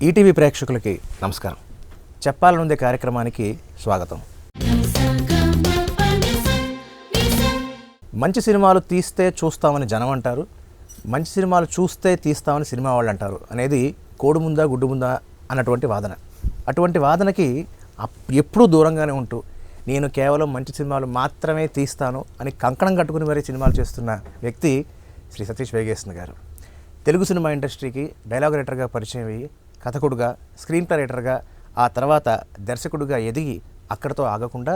ETV ప్రేక్షకులకి నమస్కారం. చెప్పాలనుందే కార్యక్రమానికి స్వాగతం. మంచి సినిమాలు తీస్తే చూస్తామని జనం అంటారు, మంచి సినిమాలు చూస్తే తీస్తామని సినిమా వాళ్ళు అంటారు అనేది కోడి ముందా గుడ్డు ముందా అన్నటువంటి వాదన. అటువంటి వాదనకి ఎప్పుడూ దూరంగానే ఉంటూ నేను కేవలం మంచి సినిమాలు మాత్రమే తీస్తాను అని కంకణం కట్టుకుని మరీ సినిమాలు చేస్తున్న వ్యక్తి శ్రీ సతీష్ వేగేశ్న గారు. తెలుగు సినిమా ఇండస్ట్రీకి డైలాగ్ రైటర్గా పరిచయం అయ్యి కథకుడుగా, స్క్రీన్ ప్లే రైటర్గా, ఆ తర్వాత దర్శకుడిగా ఎదిగి అక్కడితో ఆగకుండా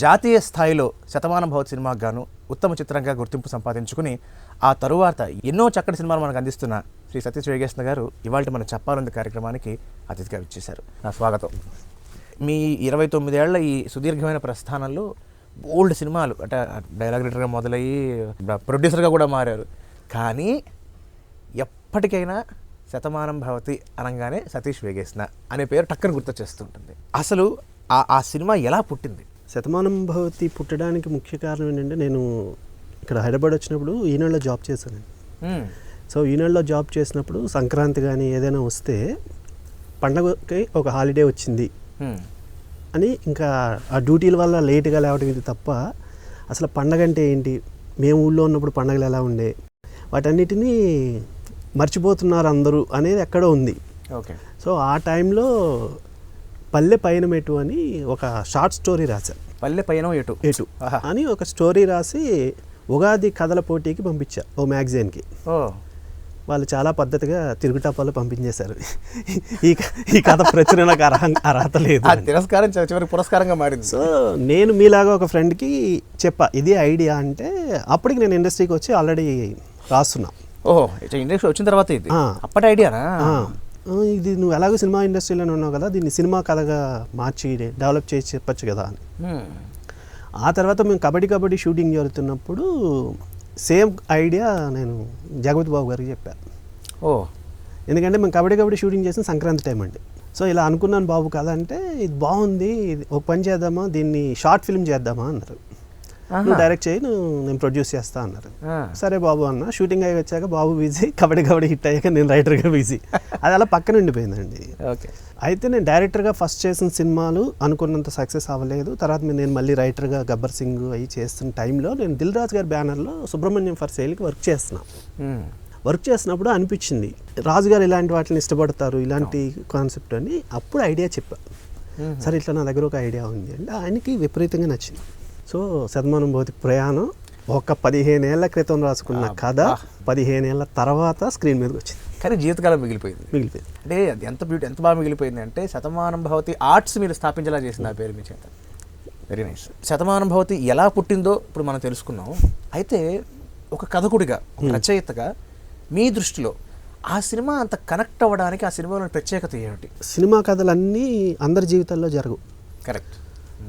జాతీయ స్థాయిలో శతమానం భవతి సినిమాకు గాను ఉత్తమ చిత్రంగా గుర్తింపు సంపాదించుకుని ఆ తరువాత ఎన్నో చక్కటి సినిమాలు మనకు అందిస్తున్న శ్రీ సతీష్ వేగేశ్న గారు ఇవాళ మనం చెప్పాలనుంది కార్యక్రమానికి అతిథిగా విచ్చేశారు. నా స్వాగతం. మీ 29 ఏళ్ల ఈ సుదీర్ఘమైన ప్రస్థానంలో బోల్డ్ సినిమాలు అంటే డైలాగ్ రైటర్గా మొదలయ్యి ప్రొడ్యూసర్గా కూడా మారారు. కానీ ఎప్పటికైనా శతమానం భవతి అనగానే సతీష్ వేగేశ్న అనే పేరు టక్కన గుర్తొచ్చేస్తుంటుంది. అసలు ఆ సినిమా ఎలా పుట్టింది? శతమానం భవతి పుట్టడానికి ముఖ్య కారణం ఏంటంటే, నేను ఇక్కడ హైదరాబాద్ వచ్చినప్పుడు ఈనాడులో జాబ్ చేశాను. సో ఈనాడులో జాబ్ చేసినప్పుడు సంక్రాంతి కానీ ఏదైనా వస్తే పండగకి ఒక హాలిడే వచ్చింది అని ఇంకా ఆ డ్యూటీల వల్ల లేట్గా లేవడం ఇది తప్ప అసలు పండగ అంటే ఏంటి, మేము ఊళ్ళో ఉన్నప్పుడు పండగలు ఎలా ఉండే, వాటన్నిటినీ మర్చిపోతున్నారు అందరూ అనేది ఎక్కడో ఉంది. ఓకే. సో ఆ టైంలో పల్లె పయనం ఎటు అని ఒక షార్ట్ స్టోరీ రాశాను. పల్లె పయనం ఎటు అని ఒక స్టోరీ రాసి ఉగాది కథల పోటీకి పంపించా ఓ మ్యాగజైన్కి. వాళ్ళు చాలా పద్ధతిగా తిరుగుటాపాలు పంపించేశారు. ఈ కథ ప్రచురణకు అర్హత లేదు, తిరస్కారం చివరికి పురస్కారంగా మారింది. సో నేను మీలాగా ఒక ఫ్రెండ్కి చెప్పా ఇది ఐడియా అంటే, అప్పటికి నేను ఇండస్ట్రీకి వచ్చి ఆల్రెడీ రాస్తున్నా. ఓహో, ఇండస్ట్రీ వచ్చిన తర్వాత ఇది అప్పటి ఐడియానా? ఇది నువ్వు ఎలాగో సినిమా ఇండస్ట్రీలోనే ఉన్నావు కదా, దీన్ని సినిమా కథగా మార్చి డెవలప్ చేసి చెప్పచ్చు కదా అని. ఆ తర్వాత మేము కబడ్డీ షూటింగ్ జరుగుతున్నప్పుడు సేమ్ ఐడియా నేను జగపతి బాబు గారికి చెప్పాను. ఎందుకంటే మేము కబడ్డీ షూటింగ్ చేసిన సంక్రాంతి టైం అండి. సో ఇలా అనుకున్నాను బాబు కదా అంటే, ఇది బాగుంది, ఒక పని చేద్దామా, దీన్ని షార్ట్ ఫిల్మ్ చేద్దామా అన్నారు. నువ్వు డైరెక్ట్ చేయి, నేను ప్రొడ్యూస్ చేస్తా అన్నారు. సరే బాబు అన్న. షూటింగ్ అయ్యి వచ్చాక బాబు బిజీ, కబడ్డీ హిట్ అయ్యాక నేను రైటర్గా బిజీ. అది అలా పక్కన ఉండిపోయిందండి. ఓకే. అయితే నేను డైరెక్టర్గా ఫస్ట్ చేసిన సినిమాలు అనుకున్నంత సక్సెస్ అవ్వలేదు. తర్వాత నేను మళ్ళీ రైటర్గా గబ్బర్ సింగ్ అవి చేస్తున్న టైంలో నేను దిల్ రాజు గారి బ్యానర్లో సుబ్రహ్మణ్యం ఫర్ సేల్కి వర్క్ చేస్తున్నప్పుడు అనిపించింది రాజుగారు ఇలాంటి వాటిని ఇష్టపడతారు, ఇలాంటి కాన్సెప్ట్ అని. అప్పుడు ఐడియా చెప్పా, సరే ఇట్లా నా దగ్గర ఒక ఐడియా ఉంది అంటే ఆయనకి విపరీతంగా నచ్చింది. సో శతమానం భవతి ప్రయాణం ఒక 15 ఏళ్ల క్రితం రాసుకున్న కథ 15 ఏళ్ల తర్వాత స్క్రీన్ మీదకి వచ్చింది. కానీ జీవితకాలం మిగిలిపోయింది. అంటే అది ఎంత బాగా మిగిలిపోయింది అంటే, శతమానం భవతి ఆర్ట్స్ మీరు స్థాపించేలా చేసింది ఆ పేరు మీ చేత. Very nice. శతమానం భవతి ఎలా పుట్టిందో ఇప్పుడు మనం తెలుసుకున్నాం. అయితే ఒక కథకుడిగా, రచయితగా మీ దృష్టిలో ఆ సినిమా అంత కనెక్ట్ అవ్వడానికి ఆ సినిమాలోని ప్రత్యేకత ఏమిటి? సినిమా కథలన్నీ అందరి జీవితాల్లో జరగవు. కరెక్ట్.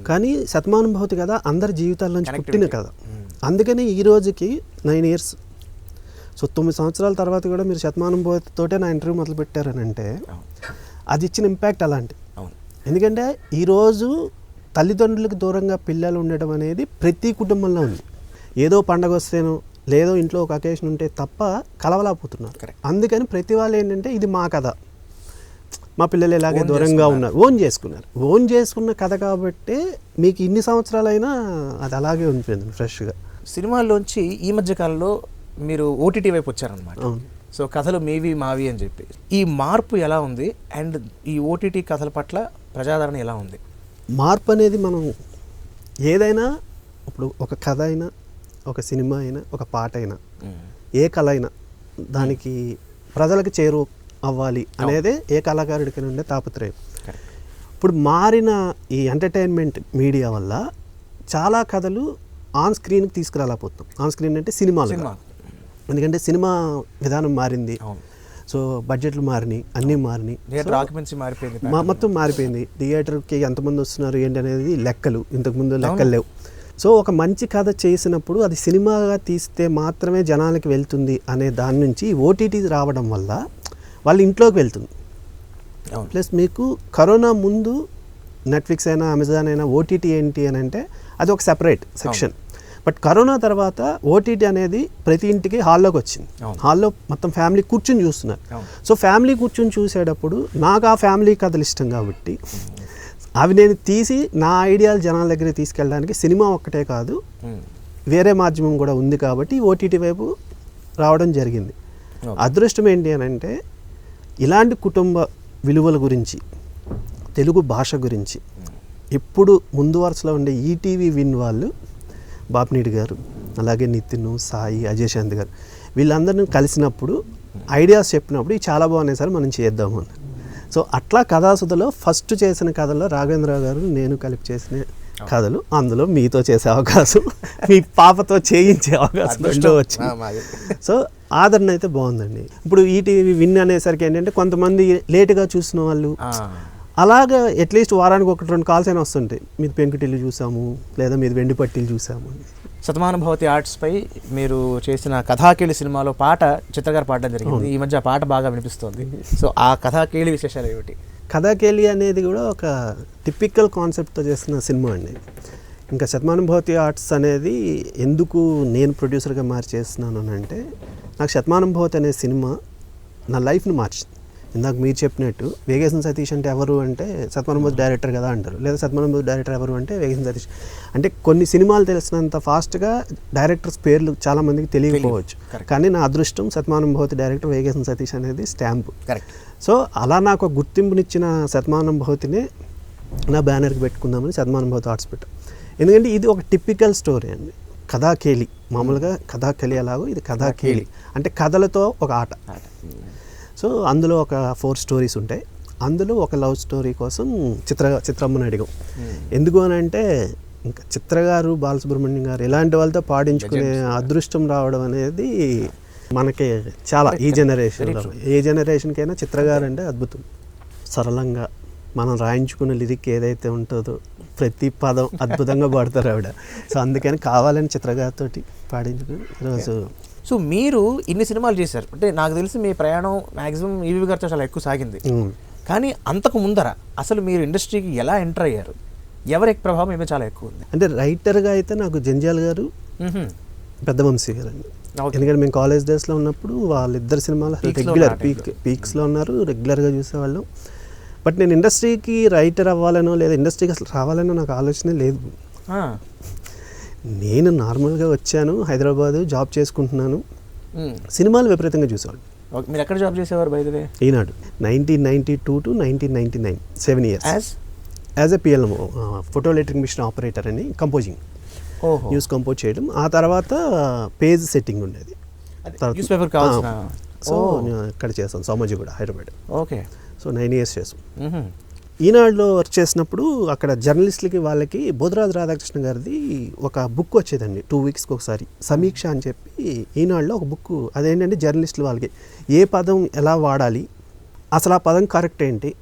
కానీ శతమానం భవతి కథ అందరి జీవితాల్లోంచి పుట్టిన కథ. అందుకని ఈ రోజుకి 9 ఇయర్స్, సో 9 సంవత్సరాల తర్వాత కూడా మీరు శతమానం భవతితోటే నా ఇంటర్వ్యూ మొదలు పెట్టారని అంటే అది ఇచ్చిన ఇంపాక్ట్ అలాంటి. ఎందుకంటే ఈరోజు తల్లిదండ్రులకు దూరంగా పిల్లలు ఉండడం అనేది ప్రతి కుటుంబంలో ఉంది. ఏదో పండగ వస్తేనో లేదో ఇంట్లో ఒక అకేషన్ ఉంటే తప్ప కలవలేకపోతున్నారు. అందుకని ప్రతి వాళ్ళు ఏంటంటే ఇది మా కథ, మా పిల్లలు ఇలాగే దూరంగా ఉన్నారు, ఓన్ చేసుకున్న కథ కాబట్టి మీకు ఇన్ని సంవత్సరాలైనా అది అలాగే ఉండిపోయింది ఫ్రెష్గా. సినిమాల్లోంచి ఈ మధ్య కాలంలో మీరు ఓటీటీ వైపు వచ్చారనమాట. సో కథలు మీవి మావి అని చెప్పి ఈ మార్పు ఎలా ఉంది, అండ్ ఈ ఓటీటీ కథల పట్ల ప్రజాదరణ ఎలా ఉంది? మార్పు అనేది మనం ఏదైనా ఇప్పుడు ఒక కథ అయినా, ఒక సినిమా అయినా, ఒక పాట అయినా, ఏ కళ అయినా దానికి ప్రజలకు చేరువ అవ్వాలి అనేదే ఏ కళాకారుడికి ఉండే తాపత్రయం. ఇప్పుడు మారిన ఈ ఎంటర్టైన్మెంట్ మీడియా వల్ల చాలా కథలు ఆన్ స్క్రీన్కి తీసుకురాలేకపోతున్నాం. ఆన్ స్క్రీన్ అంటే సినిమాలు. ఎందుకంటే సినిమా విధానం మారింది, సో బడ్జెట్లు మారినాయి, అన్నీ మారినాయి, మొత్తం మారిపోయింది. థియేటర్కి ఎంతమంది వస్తున్నారు ఏంటి అనేది లెక్కలు, ఇంతకుముందు లెక్కలు లేవు. సో ఒక మంచి కథ చేసినప్పుడు అది సినిమాగా తీస్తే మాత్రమే జనాలకి వెళ్తుంది అనే దాని నుంచి ఓటీటీ రావడం వల్ల వాళ్ళ ఇంట్లోకి వెళ్తుంది. ప్లస్ మీకు కరోనా ముందు నెట్ఫ్లిక్స్ అయినా, అమెజాన్ అయినా ఓటీటీ ఏంటి అని అంటే అది ఒక సెపరేట్ సెక్షన్. బట్ కరోనా తర్వాత ఓటీటీ అనేది ప్రతి ఇంటికి హాల్లోకి వచ్చింది. హాల్లో మొత్తం ఫ్యామిలీ కూర్చొని చూస్తున్నారు. సో ఫ్యామిలీ కూర్చొని చూసేటప్పుడు నాకు ఆ ఫ్యామిలీ కథలు ఇష్టం కాబట్టి అవి నేను తీసి నా ఐడియాలు జనాల దగ్గర తీసుకెళ్ళడానికి సినిమా ఒక్కటే కాదు వేరే మాధ్యమం కూడా ఉంది కాబట్టి ఓటీటీ వైపు రావడం జరిగింది. అదృష్టం ఏంటి అని అంటే ఇలాంటి కుటుంబ విలువల గురించి, తెలుగు భాష గురించి ఎప్పుడు ముందు వరుసలో ఉండే ఈటీవీ విన్ వాళ్ళు బాపినీడి గారు, అలాగే నితిన్, సాయి, అజయ్ శాంత్ గారు వీళ్ళందరినీ కలిసినప్పుడు ఐడియాస్ చెప్పినప్పుడు ఇవి చాలా బాగున్నాయి సార్ మనం చేద్దాము అని. సో అట్లా కథాసుధలో ఫస్ట్ చేసిన కథల్లో రాఘవేంద్రరావు గారు నేను కలిపి చేసిన కథలు, అందులో మీతో చేసే అవకాశం, మీ పాపతో చేయించే అవకాశం రెండో వచ్చింది. సో ఆదరణ అయితే బాగుందండి. ఇప్పుడు ఈటీవీ విన్ అనేసరికి ఏంటంటే కొంతమంది లేటుగా చూసిన వాళ్ళు అలాగా అట్లీస్ట్ వారానికి 1-2 కాల్స్ అయినా వస్తుంటాయి. మీది పెంకుటిల్లు చూసాము, లేదా మీది వెండి పట్టీలు చూసాము. శతమానుభవతి ఆర్ట్స్పై మీరు చేసిన కథాకేళి సినిమాలో పాట చిత్రగారు పాడడం జరిగింది. ఈ మధ్య ఆ పాట బాగా వినిపిస్తుంది. సో ఆ కథాకేళి విశేషాలు ఏమిటి? కథాకేళి అనేది కూడా ఒక టిపికల్ కాన్సెప్ట్తో చేసిన సినిమా అండి. ఇంకా శతమానుభవతి ఆర్ట్స్ అనేది ఎందుకు నేను ప్రొడ్యూసర్గా మార్చి చేస్తున్నాను అని అంటే నాకు శతమానుభవతి అనే సినిమా నా లైఫ్ని మార్చింది. ఇందాక మీరు చెప్పినట్టు వేగేశన్ సతీష్ అంటే ఎవరు అంటే శతమానుభవతి డైరెక్టర్ కదా అంటారు, లేదా శతమానుభవతి డైరెక్టర్ ఎవరు అంటే వేగేశన్ సతీష్. అంటే కొన్ని సినిమాలు తెలిసినంత ఫాస్ట్గా డైరెక్టర్స్ పేర్లు చాలామందికి తెలియకపోవచ్చు, కానీ నా అదృష్టం శతమానుభవతి డైరెక్టర్ వేగేశన్ సతీష్ అనేది స్టాంపు. సో అలా నాకు ఒక గుర్తింపునిచ్చిన శతమానుభవతిని నా బ్యానర్కి పెట్టుకుందామని శతమానుభవతి ఆర్ట్స్ పెట్టాను. ఎందుకంటే ఇది ఒక టిపికల్ స్టోరీ అండి. కథాకేళి, మామూలుగా కథాకేళి అలాగో ఇది కథాకేళి అంటే కథలతో ఒక ఆట. సో అందులో ఒక 4 స్టోరీస్ ఉంటాయి. అందులో ఒక లవ్ స్టోరీ కోసం చిత్రమ్మని అడిగాం. ఎందుకు అని అంటే ఇంకా చిత్ర గారు, బాలసుబ్రహ్మణ్యం గారు ఇలాంటి వాళ్ళతో పాడించుకునే అదృష్టం రావడం అనేది మనకి చాలా ఈ జనరేషన్లో, ఏ జనరేషన్కైనా చిత్ర గారు అంటే అద్భుతం. సరళంగా మనం రాయించుకున్న లిరిక్ ఏదైతే ఉంటుందో ప్రతి పదం అద్భుతంగా పాడతారు ఆవిడ. సో అందుకని కావాలని చిత్ర గారితో పాడించుకుని ఈరోజు. సో మీరు ఇన్ని సినిమాలు చేశారు అంటే నాకు తెలిసి మీ ప్రయాణం మ్యాక్సిమం ఈవీ గారితో చాలా ఎక్కువ సాగింది. కానీ అంతకు ముందర అసలు మీరు ఇండస్ట్రీకి ఎలా ఎంటర్ అయ్యారు? ఎవరి ప్రభావం ఏమో చాలా ఎక్కువ ఉంది. అంటే రైటర్గా అయితే నాకు జంజాల్ గారు, పెద్దవంశీ గారు అండి. ఎందుకంటే మేము కాలేజ్ డేస్లో ఉన్నప్పుడు వాళ్ళిద్దరు సినిమాలు రెగ్యులర్ పీక్స్లో ఉన్నారు, రెగ్యులర్గా చూసేవాళ్ళం. బట్ నేను ఇండస్ట్రీకి రైటర్ అవ్వాలనో లేదా ఇండస్ట్రీకి అసలు రావాలనో నాకు ఆలోచనే లేదు. నేను నార్మల్గా వచ్చాను, హైదరాబాద్ జాబ్ చేసుకుంటున్నాను, సినిమాలు విపరీతంగా చూసేవాళ్ళు. మీరు ఎక్కడ జాబ్ చేసేవారు? By the way Eenadu 1992 to 1999 7 years as a PLM, photo electric machine operator అని కంపోజింగ్, న్యూస్ కంపోజ్ చేయడం. ఆ తర్వాత పేజ్ సెట్టింగ్ ఉండేది. సో ఇక్కడ చేస్తాను Somajiguda, Hyderabad. Okay. So 9 years చేసాం. ఈనాడులో వర్క్ చేసినప్పుడు అక్కడ జర్నలిస్టులకి వాళ్ళకి బోధరాజు రాధాకృష్ణ గారిది ఒక బుక్ వచ్చేదండి 2 weeksకి ఒకసారి, సమీక్ష అని చెప్పి ఈనాడులో ఒక బుక్. అదేంటంటే జర్నలిస్టులు వాళ్ళకి ఏ పదం ఎలా వాడాలి, అసలు ఆ పదం కరెక్ట్ ఏంటి,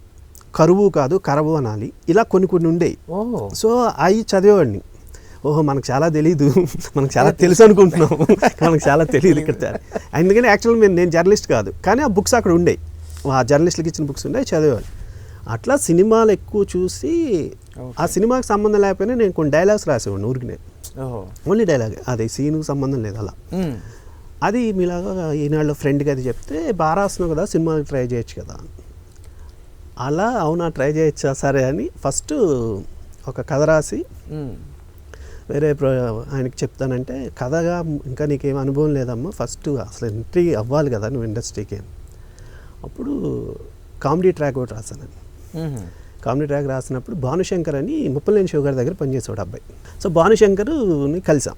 కరువు కాదు కరవు అనాలి, ఇలా కొన్ని ఉండేవి. సో అవి చదివేవాడిని. ఓహో మనకు చాలా తెలీదు, మనకు చాలా తెలుసు అనుకుంటున్నాం, మనకు చాలా తెలియదు ఇక్కడ. అందుకని యాక్చువల్గా నేను జర్నలిస్ట్ కాదు, కానీ ఆ బుక్స్ అక్కడ ఉండేవి, ఆ జర్నలిస్టులకి ఇచ్చిన బుక్స్ ఉండేవి, చదివేవాళ్ళు. అట్లా సినిమాలు ఎక్కువ చూసి ఆ సినిమాకి సంబంధం లేకపోయినా నేను కొన్ని డైలాగ్స్ రాసేవాడిని ఊరికి, ఓన్లీ డైలాగ్, అది సీన్కి సంబంధం లేదు. అలా అది మీలాగా ఈనాడులో ఫ్రెండ్కి అది చెప్తే బాగా రాస్తున్నావు కదా సినిమాకి ట్రై చేయొచ్చు కదా. అలా అవునా ట్రై చేయొచ్చా సరే అని ఫస్ట్ ఒక కథ రాసి వేరే ఆయనకి చెప్తానంటే, కథగా ఇంకా నీకేం అనుభవం లేదమ్మా, ఫస్ట్ అసలు ఎంట్రీ అవ్వాలి కదా నువ్వు ఇండస్ట్రీకి. అప్పుడు కామెడీ ట్రాక్ ఒకటి రాశానండి. కామెడీ ట్రాక్ రాసినప్పుడు భానుశంకర్ అని ముప్పలేని శివ గారి దగ్గర పనిచేసేవాడు అబ్బాయి. సో భానుశంకర్ని కలిసాం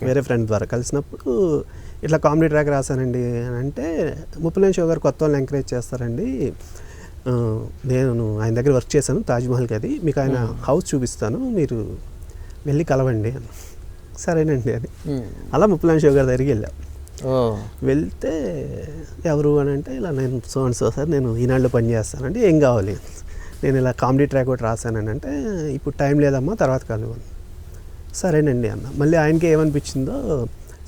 వేరే ఫ్రెండ్ ద్వారా. కలిసినప్పుడు ఇట్లా కామెడీ ట్రాక్ రాశానండి అని అంటే, ముప్పలేని శివ గారు కొత్త వాళ్ళని ఎంకరేజ్ చేస్తారండి, నేను ఆయన దగ్గర వర్క్ చేశాను తాజ్మహల్కి, అది మీకు ఆయన హౌస్ చూపిస్తాను, మీరు వెళ్ళి కలవండి అని. సరేనండి అని అలా ముప్పలేని శివ గారి దగ్గరికి వెళ్ళాం. వెళ్తే ఎవరు అని అంటే, ఇలా నేను సో అండ్ సో సార్, నేను ఈనాడులో పని చేస్తానంటే, ఏం కావాలి, నేను ఇలా కామెడీ ట్రాక్ ఒకటి రాశానని అంటే, ఇప్పుడు టైం లేదమ్మా తర్వాత కలవాలి. సరేనండి అన్న. మళ్ళీ ఆయనకి ఏమనిపించిందో,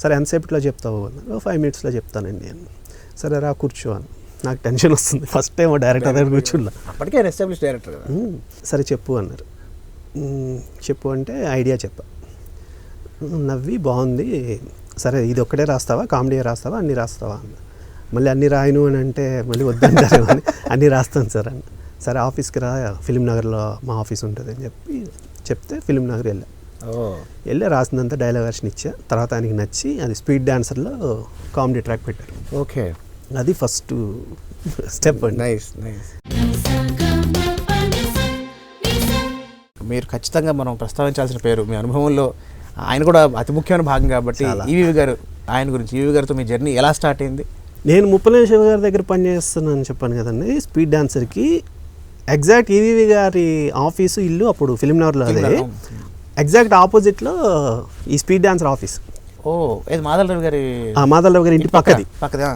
సరే ఎంతసేపట్లో చెప్తావు అన్నారు. 5 minutesలో చెప్తానండి అన్న. సరే రా కూర్చో అని. నాకు టెన్షన్ వస్తుంది, ఫస్ట్ టైం డైరెక్టర్ దగ్గర కూర్చున్నా. అప్పటికే ఎస్టాబ్లిష్ డైరెక్టర్ కదా. సరే చెప్పు అన్నారు. చెప్పు అంటే ఐడియా చెప్పా. నవ్వి బాగుంది, సరే ఇది ఒక్కటే రాస్తావా, కామెడీ రాస్తావా, అన్నీ రాస్తావా అన్న. మళ్ళీ అన్నీ రాయను అని అంటే మళ్ళీ వద్దంటారు అని, అన్నీ రాస్తాను సార్ అన్న. సరే ఆఫీస్కి రా, ఫిలిం నగర్లో మా ఆఫీస్ ఉంటుంది అని చెప్తే ఫిలిం నగర్ వెళ్ళి రాసిందంతా డైలాగ్ వర్షన్ ఇచ్చా. తర్వాత ఆయనకి నచ్చి అది స్పీడ్ డాన్సర్లో కామెడీ ట్రాక్ పెట్టారు. ఓకే, అది ఫస్ట్ స్టెప్ అండి. Nice nice. మీరు ఖచ్చితంగా మనం ప్రస్తావించాల్సిన పేరు, మీ అనుభవంలో ఆయన కూడా అతి ముఖ్యమైన భాగం కాబట్టి ఈవీవి గారు, ఆయన గురించి ఈవీవి గారితో మీ జర్నీ ఎలా స్టార్ట్ అయింది? నేను ముప్పలేని శివ గారి దగ్గర పనిచేస్తున్నాను చెప్పాను కదండి, స్పీడ్ డాన్సర్కి. ఎగ్జాక్ట్ ఈవీవి గారి ఆఫీసు ఇల్లు అప్పుడు ఫిలిం నగర్లో, అదే ఎగ్జాక్ట్ ఆపోజిట్లో ఈ స్పీడ్ డాన్సర్ ఆఫీస్. ఓ, ఇది మాధవరావు గారి, మాధవరావు గారి ఇంటి పక్కది. పక్కదా?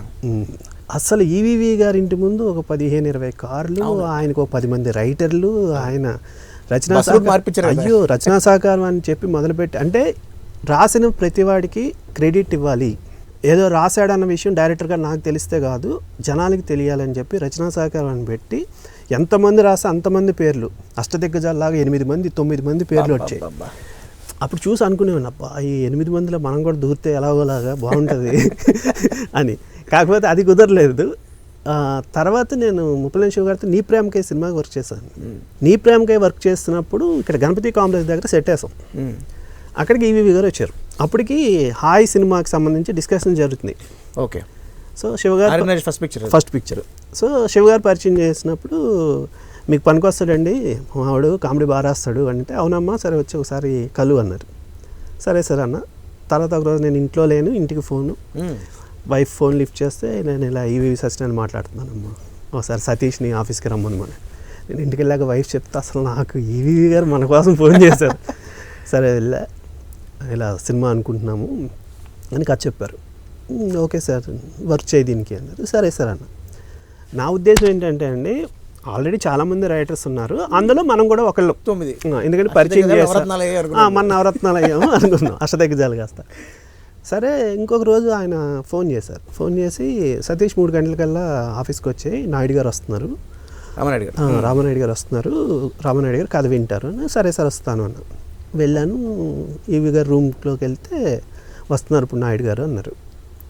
అసలు ఈవీవి గారి ఇంటి ముందు ఒక 15-20 కార్లు, ఆయనకు ఒక 10 మంది రైటర్లు, ఆయన రచనా అయ్యో రచనా సహకారం అని చెప్పి మొదలుపెట్టి, అంటే రాసిన ప్రతివాడికి క్రెడిట్ ఇవ్వాలి. ఏదో రాశాడన్న విషయం డైరెక్టర్ గారు నాకు తెలిస్తే కాదు, జనాలకి తెలియాలని చెప్పి రచనా సహకారాన్ని పెట్టి ఎంతమంది రాస్తే అంతమంది పేర్లు, అష్టదిగ్గజాల్లాగా 8 మంది 9 మంది పేర్లు వచ్చాయి. అప్పుడు చూసి అనుకునేవాడిని, అబ్బా ఈ 8 మందిలో మనం కూడా దూరితే ఎలాగోలాగా బాగుంటుంది అని. కాకపోతే అది కుదరలేదు. తర్వాత నేను ముప్పలేని శివ గారితో నీ ప్రేమకై సినిమాకి వర్క్ చేశాను. నీ ప్రేమకై వర్క్ చేస్తున్నప్పుడు ఇక్కడ గణపతి కాంప్లెక్స్ దగ్గర సెట్ వేసాం. అక్కడికి ఈవీవి గారు వచ్చారు. అప్పటికి హాయ్ సినిమాకి సంబంధించి డిస్కషన్ జరుగుతుంది. ఓకే. సో శివగారు ఫస్ట్ పిక్చర్. సో శివగారు పరిచయం చేసినప్పుడు మీకు పనికొస్తాడండి మావాడు, కామెడీ బాగా రాస్తాడు అంటే, అవునమ్మా సరే వచ్చి ఒకసారి కలు అన్నారు. సరే సరే అన్న. తర్వాత ఒకరోజు నేను ఇంట్లో లేను, ఇంటికి ఫోను, వైఫ్ ఫోన్ లిఫ్ట్ చేస్తే నేను ఇలా ఈవీవి సత్యనారాయణ మాట్లాడుతున్నానమ్మా, ఒకసారి సతీష్ని ఆఫీస్కి రమ్మనమని. నేను ఇంటికి వెళ్ళాక వైఫ్ చెప్తే అసలు నాకు ఈవీవి గారు మన కోసం ఫోన్ చేశారు. సరే వెళ్ళా, ఇలా సినిమా అనుకుంటున్నాము అని కథ చెప్పారు. ఓకే సార్ వర్క్ చేయి దీనికి అన్నారు. సరే సార్ అన్న. నా ఉద్దేశం ఏంటంటే అండి, ఆల్రెడీ చాలామంది రైటర్స్ ఉన్నారు, అందులో మనం కూడా ఒకళ్ళు 9, ఎందుకంటే పరిచయం చేస్తాం, మన నవరత్నాలు అయ్యాము అనుకున్నాం, అష్టదిగ్గజాలు కాస్త. సరే ఇంకొక రోజు ఆయన ఫోన్ చేశారు. ఫోన్ చేసి సతీష్ 3 గంటలకల్లా ఆఫీస్కి వచ్చి నాయుడు గారు వస్తున్నారు, రామనాయుడు గారు వస్తున్నారు, రామనాయుడు గారు కథ వింటారు. సరే సార్ వస్తాను అన్న. వెళ్ళాను. ఈవీ గారు రూమ్లోకి వెళ్తే వస్తున్నారు ఇప్పుడు నాయుడు గారు అన్నారు.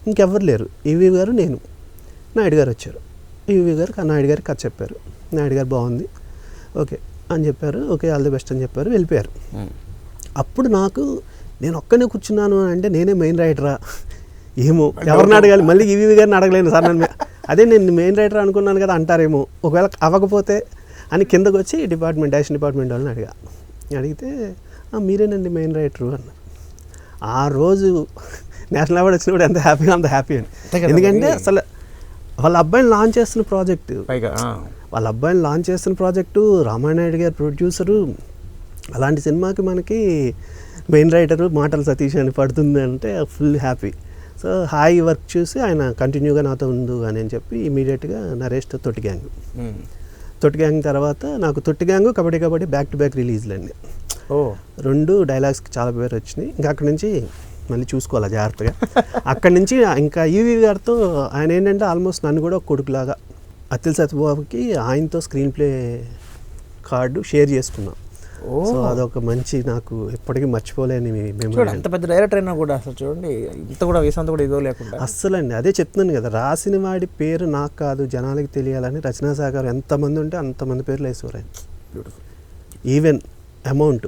ఇంకెవ్వరు లేరు, ఈవీ గారు నేను, నాయుడు గారు వచ్చారు. ఈవీ గారు నాయుడు గారికి కథ చెప్పారు. నాయుడు గారు బాగుంది ఓకే అని చెప్పారు. ఓకే ఆల్ ది బెస్ట్ అని చెప్పారు, వెళ్ళిపోయారు. అప్పుడు నాకు నేను ఒక్కనే కూర్చున్నాను అంటే నేనే మెయిన్ రైటరా ఏమో, ఎవరిని అడగాలి, మళ్ళీ ఈవీ గారిని అడగలేను సార్ నన్ను, అదే నేను మెయిన్ రైటర్ అనుకున్నాను కదా అంటారేమో, ఒకవేళ అవ్వకపోతే అని కిందకు వచ్చి డైరెక్షన్ డిపార్ట్మెంట్ వాళ్ళని అడిగితే మీరేనండి మెయిన్ రైటరు అన్నారు. ఆ రోజు నేషనల్ అవార్డు వచ్చినప్పుడు ఎంత హ్యాపీగా అంత హ్యాపీ అండి. ఎందుకంటే అసలు వాళ్ళ అబ్బాయిని లాంచ్ చేస్తున్న ప్రాజెక్టు, రామానాయుడు గారు ప్రొడ్యూసరు, అలాంటి సినిమాకి మనకి మెయిన్ రైటరు మాటలు సతీష్ అని పడుతుంది అంటే ఫుల్ హ్యాపీ. సో హాయి వర్క్ చూసి ఆయన కంటిన్యూగా నాతో ఉండు అని చెప్పి ఇమీడియట్గా నరేష్తో తొట్టి గ్యాంగ్ తర్వాత నాకు Thotti gang, Kabaddi back to back రిలీజ్లండి. 2 డైలాగ్స్కి చాలా పేరు వచ్చినాయి. ఇంకా అక్కడి నుంచి మళ్ళీ చూసుకోవాలి జాగ్రత్తగా. అక్కడి నుంచి ఇంకా ఈవీ గారితో ఆయన ఏంటంటే ఆల్మోస్ట్ నన్ను కూడా ఒక కొడుకులాగా, అత్తిల్ సత్యబాబుకి ఆయనతో స్క్రీన్ ప్లే కార్డు షేర్ చేసుకున్నాం. సో అదొక మంచి నాకు ఎప్పటికీ మర్చిపోలేని మెమరీ. అంత పెద్ద డైరెక్టర్ అయినా కూడా అసలు చూడండి, ఇంత కూడా వేసంత కూడా ఇదో లేకుండా అస్సలు అండి. అదే చెప్తున్నాను కదా, రాసిన వాడి పేరు నాకు కాదు జనాలకి తెలియాలని రచనా సహకారం ఎంతమంది ఉంటే అంతమంది పేర్లు వేసేవారు ఆయన. ఈవెన్ అమౌంట్,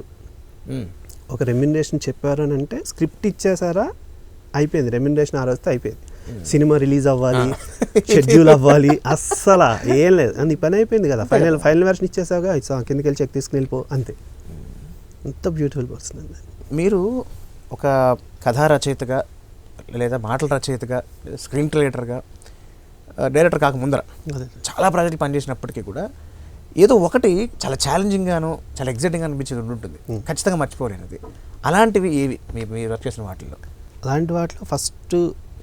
ఒక రెమ్యునరేషన్ చెప్పారు అని అంటే స్క్రిప్ట్ ఇచ్చేసారా అయిపోయింది, రెమ్యునరేషన్ ఆ రోజుతో అయిపోయింది. సినిమా రిలీజ్ అవ్వాలి, షెడ్యూల్ అవ్వాలి, అస్సలు ఏం లేదు, అది పని అయిపోయింది కదా. ఫైనల్ వెర్షన్ ఇచ్చేసాగా కిందకి వెళ్ళి చెక్ తీసుకుని వెళ్ళిపో అంతే. అంత బ్యూటిఫుల్ పర్సన్ అండి. మీరు ఒక కథా రచయితగా లేదా మాటల రచయితగా, స్క్రీన్ రైటర్గా, డైరెక్టర్ కాకముందర చాలా ప్రాజెక్టులు పనిచేసినప్పటికీ కూడా ఏదో ఒకటి చాలా ఛాలెంజింగ్గాను చాలా ఎగ్జైటింగ్గా అనిపించేది ఉంటుంది, ఖచ్చితంగా మర్చిపోలేనిది. అలాంటివి ఏవి మీరు వర్క్ చేసిన వాటిల్లో? అలాంటి వాటిలో ఫస్ట్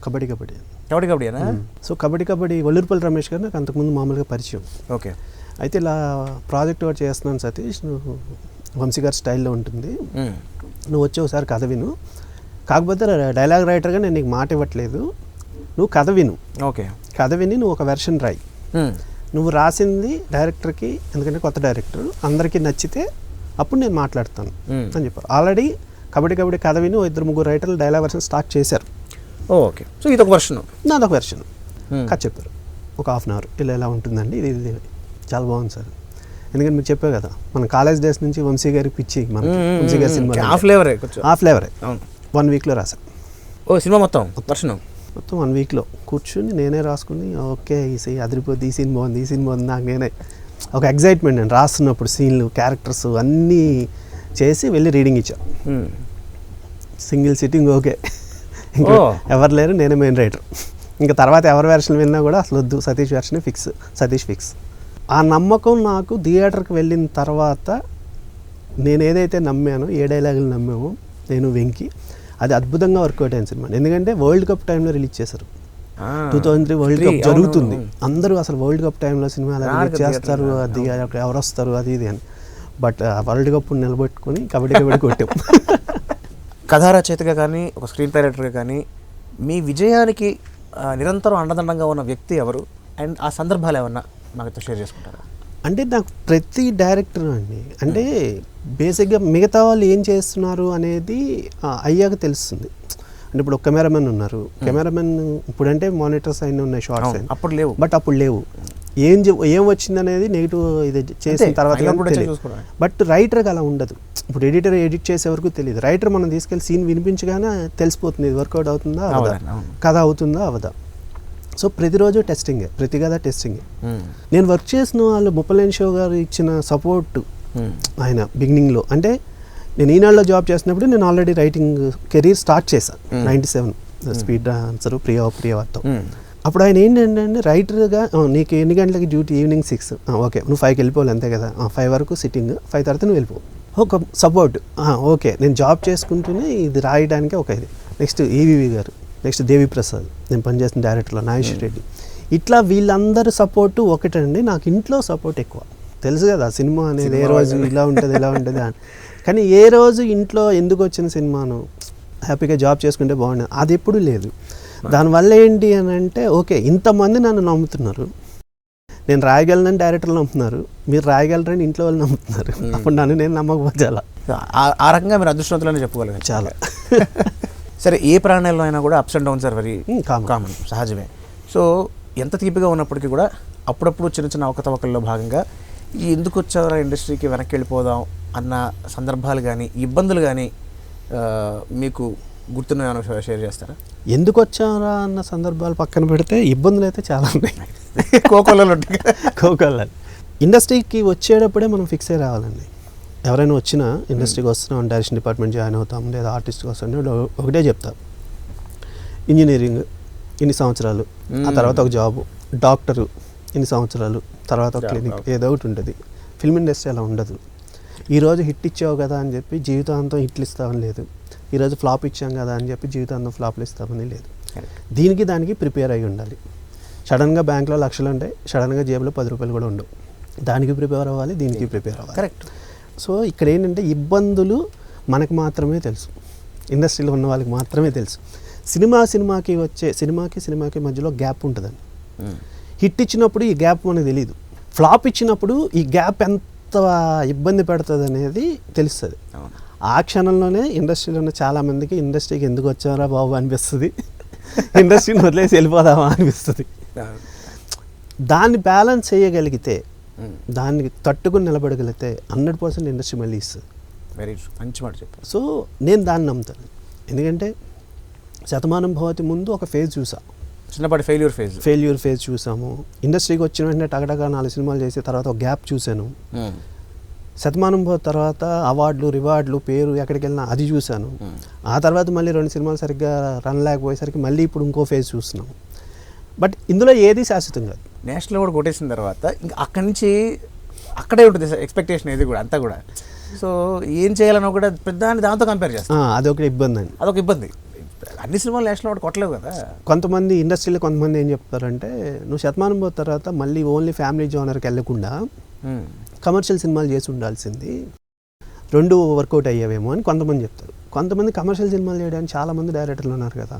కబడ్డీ అయినా. సో కబడ్డీ వల్లూరుపల్లి రమేష్ గారు నాకు అంతకుముందు మామూలుగా పరిచయం. ఓకే. అయితే ఇలా ప్రాజెక్ట్ ఒకటి చేస్తున్నాను సతీష్, నువ్వు వంశీ గారి స్టైల్లో ఉంటుంది, నువ్వు వచ్చి ఒకసారి కథ విను, కాకపోతే డైలాగ్ రైటర్గా నేను నీకు మాట ఇవ్వట్లేదు, నువ్వు కథ విను. ఓకే. కథ విని నువ్వు ఒక వెర్షన్ రాయి, నువ్వు రాసింది డైరెక్టర్కి, ఎందుకంటే కొత్త డైరెక్టర్ అందరికీ నచ్చితే అప్పుడు నేను మాట్లాడతాను అని చెప్పారు. ఆల్రెడీ కబడ్డీ కథ విని 2-3 రైటర్లు డైలాగ్ వర్షన్ స్టార్ట్ చేశారు. ఓకే, సో ఇది ఒక వర్షన్, నాదొక వెర్షన్ కథ చెప్పారు. ఒక హాఫ్ అన్ అవర్ ఇలా ఉంటుందండి, ఇది చాలా బాగుంది సార్. ఎందుకంటే మీరు చెప్పారు కదా, మన కాలేజ్ డేస్ నుంచి వంశీ గారి పిచ్చి, మన వంశీ గారి సినిమా ఆ ఫ్లేవరే 1 వీక్లో రాశాను. సినిమా మొత్తం వర్షన్ మొత్తం 1 వీక్లో కూర్చుని నేనే రాసుకుని, ఓకే ఈ అదిరిపోద్ది, ఈ సీన్ బాగుంది నాకు నేనే ఒక ఎగ్జైట్మెంట్ అండి. రాస్తున్నప్పుడు సీన్లు, క్యారెక్టర్స్ అన్నీ చేసి వెళ్ళి రీడింగ్ ఇచ్చా. సింగిల్ సిట్టింగ్ ఓకే, ఇంకా ఎవరు లేరు, నేనే మెయిన్ రైటర్. ఇంకా తర్వాత ఎవరి వెర్షన్ విన్నా కూడా అసలు వద్దు, సతీష్ వెర్షనే ఫిక్స్, సతీష్ ఫిక్స్. ఆ నమ్మకం నాకు థియేటర్కి వెళ్ళిన తర్వాత నేను ఏదైతే నమ్మానో, ఏ డైలాగులు నమ్మామో నేను, వెంకి, అది అద్భుతంగా వర్కౌట్ అయిన సినిమా. ఎందుకంటే వరల్డ్ కప్ టైంలో రిలీజ్ చేశారు. 2003 వరల్డ్ కప్ జరుగుతుంది. అందరూ అసలు వరల్డ్ కప్ టైంలో సినిమాలు రిలీజ్ చేస్తారు, అది ఎవరు వస్తారు అది ఇది అని. బట్ వరల్డ్ కప్ నిలబెట్టుకుని కబడ్డీ కొట్టాం. కథా రచయితగా కానీ, ఒక స్క్రీన్ ప్లే రైటర్గా కానీ, మీ విజయానికి నిరంతరం అండదండంగా ఉన్న వ్యక్తి ఎవరు, అండ్ ఆ సందర్భాలు ఏమన్నా మాకు షేర్ చేసుకుంటారా? అంటే నాకు ప్రతి డైరెక్టర్ అండి, అంటే బేసిక్గా మిగతా వాళ్ళు ఏం చేస్తున్నారు అనేది అయ్యాక తెలుస్తుంది. అంటే ఇప్పుడు ఒక కెమెరామెన్ ఉన్నారు, కెమెరామెన్ ఇప్పుడంటే మానిటర్స్ అయినా ఉన్నాయి, షార్ట్స్ అయినా, అప్పుడు లేవు. బట్ అప్పుడు లేవు. ఏం వచ్చింది అనేది నెగిటివ్ ఇది చేసిన తర్వాత. బట్ రైటర్కి అలా ఉండదు. ఇప్పుడు ఎడిటర్ ఎడిట్ చేసే వరకు తెలియదు. రైటర్ మనం తీసుకెళ్ళి సీన్ వినిపించగానే తెలిసిపోతుంది, ఇది వర్కౌట్ అవుతుందా అవదా, కథ అవుతుందా అవదా. సో ప్రతిరోజు టెస్టింగే, ప్రతి కథ టెస్టింగే. నేను వర్క్ చేసిన వాళ్ళు ముప్పలేని షో గారు ఇచ్చిన సపోర్ట్ ఆయన బిగినింగ్లో, అంటే నేను ఈనాడులో జాబ్ చేసినప్పుడు నేను ఆల్రెడీ రైటింగ్ కెరీర్ స్టార్ట్ చేశాను. 97 స్పీడ్ డాన్సరు ప్రియవాతో. అప్పుడు ఆయన ఏంటంటే రైటర్గా, నీకు ఎన్ని గంటలకి డ్యూటీ? ఈవినింగ్ 6. ఓకే, నువ్వు 5కి వెళ్ళిపోవాలి అంతే కదా, 5 వరకు సిట్టింగ్, 5 తర్వాత నువ్వు వెళ్ళిపో. ఒక సపోర్ట్. ఓకే, నేను జాబ్ చేసుకుంటూనే ఇది రాయడానికి ఒక ఇది. నెక్స్ట్ ఈవీవి గారు, నెక్స్ట్ దేవి ప్రసాద్, నేను పనిచేసిన డైరెక్టర్లో నాగేశ్వర రెడ్డి. ఇట్లా వీళ్ళందరూ సపోర్టు ఒకటండి. నాకు ఇంట్లో సపోర్ట్ ఎక్కువ. తెలుసు కదా సినిమా అనేది ఏ రోజు ఇలా ఉంటుంది అని. కానీ ఏ రోజు ఇంట్లో ఎందుకు వచ్చిన సినిమాను హ్యాపీగా జాబ్ చేసుకుంటే బాగుండేది, అది ఎప్పుడూ లేదు. దానివల్ల ఏంటి అని అంటే, ఓకే ఇంతమంది నన్ను నమ్ముతున్నారు, నేను రాయగలనని డైరెక్టర్లు నమ్ముతున్నారు, మీరు రాయగలరని ఇంట్లో వాళ్ళు నమ్ముతున్నారు. అప్పుడు నన్ను నేను నమ్మకపోతే అలా. ఆ రకంగా మీరు అదృష్టవంతులని చెప్పుకోగలరు చాలా. సరే, ఏ ప్రాణాల్లో అయినా కూడా ups and downs are very common, సహజమే. సో ఎంత తీపిగా ఉన్నప్పటికీ కూడా అప్పుడప్పుడు చిన్న చిన్న అవకతవకల్లో భాగంగా ఎందుకు వచ్చారా ఇండస్ట్రీకి, వెనక్కి వెళ్ళిపోదాం అన్న సందర్భాలు కానీ, ఇబ్బందులు కానీ మీకు గుర్తున్న షేర్ చేస్తారా? ఎందుకు వచ్చారా అన్న సందర్భాలు పక్కన పెడితే ఇబ్బందులు అయితే చాలా ఉన్నాయి. కోకోళ్ళు ఇండస్ట్రీకి వచ్చేటప్పుడే మనం ఫిక్స్ అయ్యి రావాలండి. ఎవరైనా వచ్చినా ఇండస్ట్రీకి వస్తున్నాం, డైరెక్షన్ డిపార్ట్మెంట్ జాయిన్ అవుతాం, లేదా ఆర్టిస్ట్కి వస్తాం, ఒకటే చెప్తా, ఇంజనీరింగ్ ఇన్ని సంవత్సరాలు, ఆ తర్వాత ఒక జాబు, డాక్టరు ఇన్ని సంవత్సరాలు, తర్వాత ఒక క్లినిక్, ఏదో ఒకటి ఉంటుంది. ఫిల్మ్ ఇండస్ట్రీ అలా ఉండదు. ఈరోజు హిట్ ఇచ్చావు కదా అని చెప్పి జీవితాంతం హిట్లు ఇస్తామని లేదు, ఈరోజు ఫ్లాప్ ఇచ్చాం కదా అని చెప్పి జీవితాంతం ఫ్లాప్లు ఇస్తామని లేదు. దానికి ప్రిపేర్ అయ్యి ఉండాలి. సడన్గా బ్యాంక్లో లక్షలు ఉంటాయి, సడన్గా జేబులో 10 రూపాయలు కూడా ఉండవు. దానికి ప్రిపేర్ అవ్వాలి, దీనికి ప్రిపేర్ అవ్వాలి. కరెక్ట్. సో ఇక్కడ ఏంటంటే ఇబ్బందులు మనకు మాత్రమే తెలుసు, ఇండస్ట్రీలో ఉన్న వాళ్ళకి మాత్రమే తెలుసు. సినిమాకి మధ్యలో గ్యాప్ ఉంటుందండి. హిట్ ఇచ్చినప్పుడు ఈ గ్యాప్ మనకు తెలియదు, ఫ్లాప్ ఇచ్చినప్పుడు ఈ గ్యాప్ ఎంత ఇబ్బంది పెడుతుంది అనేది తెలుస్తుంది. ఆ క్షణంలోనే ఇండస్ట్రీలో ఉన్న చాలామందికి ఇండస్ట్రీకి ఎందుకు వచ్చారా బాబు అనిపిస్తుంది, ఇండస్ట్రీని వదిలేసి వెళ్ళిపోదామా అనిపిస్తుంది. దాన్ని బ్యాలెన్స్ చేయగలిగితే, దాన్ని తట్టుకుని నిలబడగలిగితే 100% ఇండస్ట్రీ మళ్ళీ ఇస్తుంది. వెరీ మంచి మాట చెప్పారు. సో నేను దాన్ని నమ్ముతాను. ఎందుకంటే శతమానం భవతి ముందు ఒక ఫేజ్ చూసా, చిన్నపాటి ఫెయిల్యూర్ ఫేజ్ చూసాము. ఇండస్ట్రీకి వచ్చిన వెంటనే టగటగా 4 సినిమాలు చేసి తర్వాత ఒక గ్యాప్ చూశాను. శతమానం భవతి తర్వాత అవార్డులు, రివార్డులు, పేరు ఎక్కడికి వెళ్ళినా అది చూశాను. ఆ తర్వాత మళ్ళీ 2 సినిమాలు సరిగ్గా రన్ లేకపోయేసరికి మళ్ళీ ఇప్పుడు ఇంకో ఫేజ్ చూస్తున్నాం. బట్ ఇందులో ఏది శాశ్వతం కాదు. నేషనల్ అవార్డు కొట్టేసిన తర్వాత ఇంకా అక్కడి నుంచి అక్కడే ఉంటుంది ఎక్స్పెక్టేషన్, ఏది కూడా అంతా కూడా. సో ఏం చేయాలన్నా కూడా పెద్దాన్ని దాంతో కంపేర్ చేస్తాం. అదొక ఇబ్బంది అండి, అదొక ఇబ్బంది. అన్ని సినిమాలు నేషనల్ అవార్డు కొట్టలేవు కదా. కొంతమంది ఇండస్ట్రీలో కొంతమంది ఏం చెప్తారంటే, నువ్వు శతమానం భవతి తర్వాత మళ్ళీ ఓన్లీ ఫ్యామిలీ జోనర్కి వెళ్ళకుండా కమర్షియల్ సినిమాలు చేసి ఉండాల్సింది, 2 వర్కౌట్ అయ్యేవేమో అని కొంతమంది చెప్తారు. కొంతమంది కమర్షియల్ సినిమాలు చేయడానికి చాలామంది డైరెక్టర్లు ఉన్నారు కదా.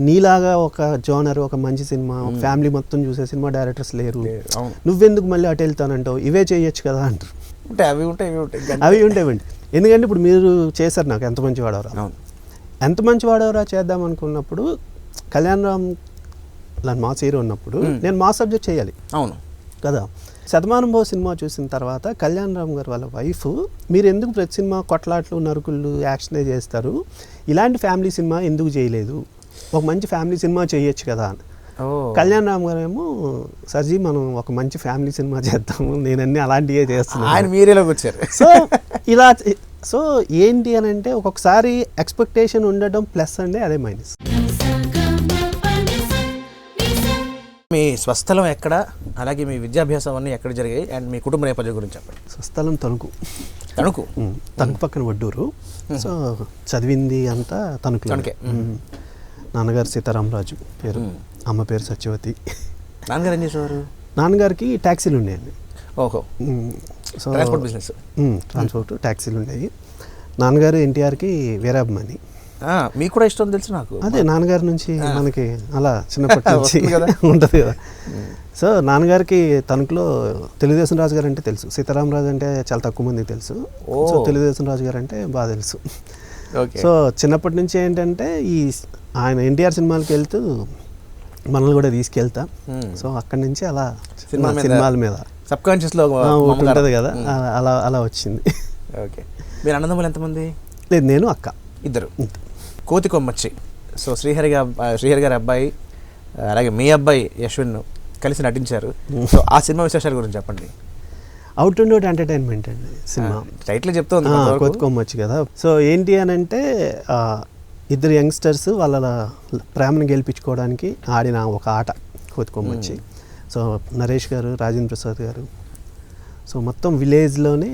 నీలాగా ఒక జోనర్, ఒక మంచి సినిమా, ఫ్యామిలీ మొత్తం చూసే సినిమా డైరెక్టర్స్ లేరు. నువ్వెందుకు మళ్ళీ అటు వెళ్తానంటావు, ఇవే చేయొచ్చు కదా అంటారు. ఉంటాయి, అవి ఉంటాయి, ఇవి ఉంటాయి, అవి ఉంటాయండి. ఎందుకంటే ఇప్పుడు మీరు చేశారు నాకు ఎంత మంచి వాడవరా, అవును. ఎంత మంచి వాడవరా చేద్దాం అనుకున్నప్పుడు కళ్యాణ్ రామ్ లాంటి మాస్ హీరో ఉన్నప్పుడు నేను మాస్ సబ్జెక్ట్ చేయాలి. అవును కదా. శతమానం భవ సినిమా చూసిన తర్వాత కళ్యాణ్ రామ్ గారు వాళ్ళ వైఫ్, మీరు ఎందుకు ప్రతి సినిమా కొట్లాట్లు నరుకుళ్ళు యాక్షనే చేస్తారు, ఇలాంటి ఫ్యామిలీ సినిమా ఎందుకు చేయలేదు, ఒక మంచి ఫ్యామిలీ సినిమా చేయొచ్చు కదా అని. కళ్యాణ్ రామ్ గారు ఏమో సర్జీ మనం ఒక మంచి ఫ్యామిలీ సినిమా చేద్దాము, నేను అన్ని అలాంటివే చేస్తున్నాను, ఆయన మీరేలోకి వచ్చారు. సో ఇలా సో ఏంటి అని అంటే ఒక్కొక్కసారి ఎక్స్పెక్టేషన్ ఉండడం ప్లస్ అండి, అదే మైనస్. మీ స్వస్థలం ఎక్కడ, అలాగే మీ విద్యాభ్యాసం అన్నీ ఎక్కడ జరిగాయి, అండ్ మీ కుటుంబ నేపథ్యం గురించి చెప్పండి. స్వస్థలం తణుకు. తణుకు పక్కన వడ్డూరు. సో చదివింది అంతా తణుకుకే. నాన్నగారు సీతారామరాజు పేరు, అమ్మ పేరు సత్యవతి. నాన్నగారు ఏం చేసేవారు? నాన్నగారికి ట్యాక్సీలు ఉండేయండి. ఓహో. So transport business. ట్రాన్స్పోర్ట్ ట్యాక్సీలు ఉండేవి. నాన్నగారు ఎన్టీఆర్కి వీరాభిమాని. మీకు కూడా ఇష్టం తెలుసు నాకు. అదే నాన్నగారి నుంచి మనకి అలా చిన్నప్పటి నుంచి ఉంటుంది కదా. సో నాన్నగారికి తణుకులో తెలుగుదేశం రాజు గారు అంటే తెలుసు, సీతారామరాజు అంటే చాలా తక్కువ మందికి తెలుసు. సో తెలుగుదేశం రాజు గారు అంటే బాగా తెలుసు. సో చిన్నప్పటి నుంచి ఏంటంటే ఈ ఆయన ఎన్టీఆర్ సినిమాలకి వెళ్తూ మనల్ని కూడా తీసుకెళ్తా. సో అక్కడి నుంచి అలా సినిమాల మీద సబ్కాన్షియస్లో ఉంటుంది కదా, అలా అలా వచ్చింది. ఓకే. మీరు అన్నదమ్ములు ఎంతమంది? లేదు, నేను అక్క ఇద్దరు. కోతి కొమ్మచ్చి. సో శ్రీహరి గారి అబ్బాయి అలాగే మీ అబ్బాయి యశ్విన్ కలిసి నటించారు. సో ఆ సినిమా విశేషాల గురించి చెప్పండి. అవుట్ అండ్ అవుట్ ఎంటర్టైన్మెంట్ అండి సినిమా. టైటిల్ చెప్తుంది కోతి కొమ్మచ్చి కదా. సో ఏంటి అని అంటే ఇద్దరు యంగ్స్టర్స్ వాళ్ళ ప్రేమను గెలిపించుకోవడానికి ఆడిన ఒక ఆట కోతి కొమ్మచ్చి. సో నరేష్ గారు, రాజేంద్ర ప్రసాద్ గారు. సో మొత్తం విలేజ్లోనే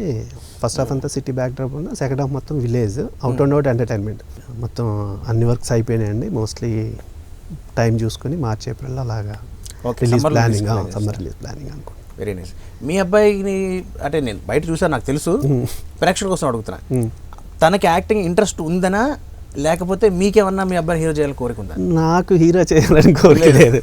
ఫస్ట్ హాఫ్ అంతా సిటీ బ్యాక్డ్రాప్ ఉన్న, సెకండ్ హాఫ్ మొత్తం village. Out and out entertainment. మొత్తం అన్ని వర్క్స్ అయిపోయినాయండి. మోస్ట్లీ టైం చూసుకొని మార్చ్ ఏప్రిల్ అలాగా release planning, summer release planning అనుకో. Very nice. మీ అబ్బాయిని అంటే నేను బయట చూసాను, నాకు తెలుసు, ప్రేక్షకుల కోసం అడుగుతున్నా, తనకి యాక్టింగ్ ఇంట్రెస్ట్ ఉందనా లేకపోతే మీకేమన్నా మీ అబ్బాయిని హీరో చేయాలని కోరిక ఉందా? నాకు హీరో చేయాలని కోరిక లేదు.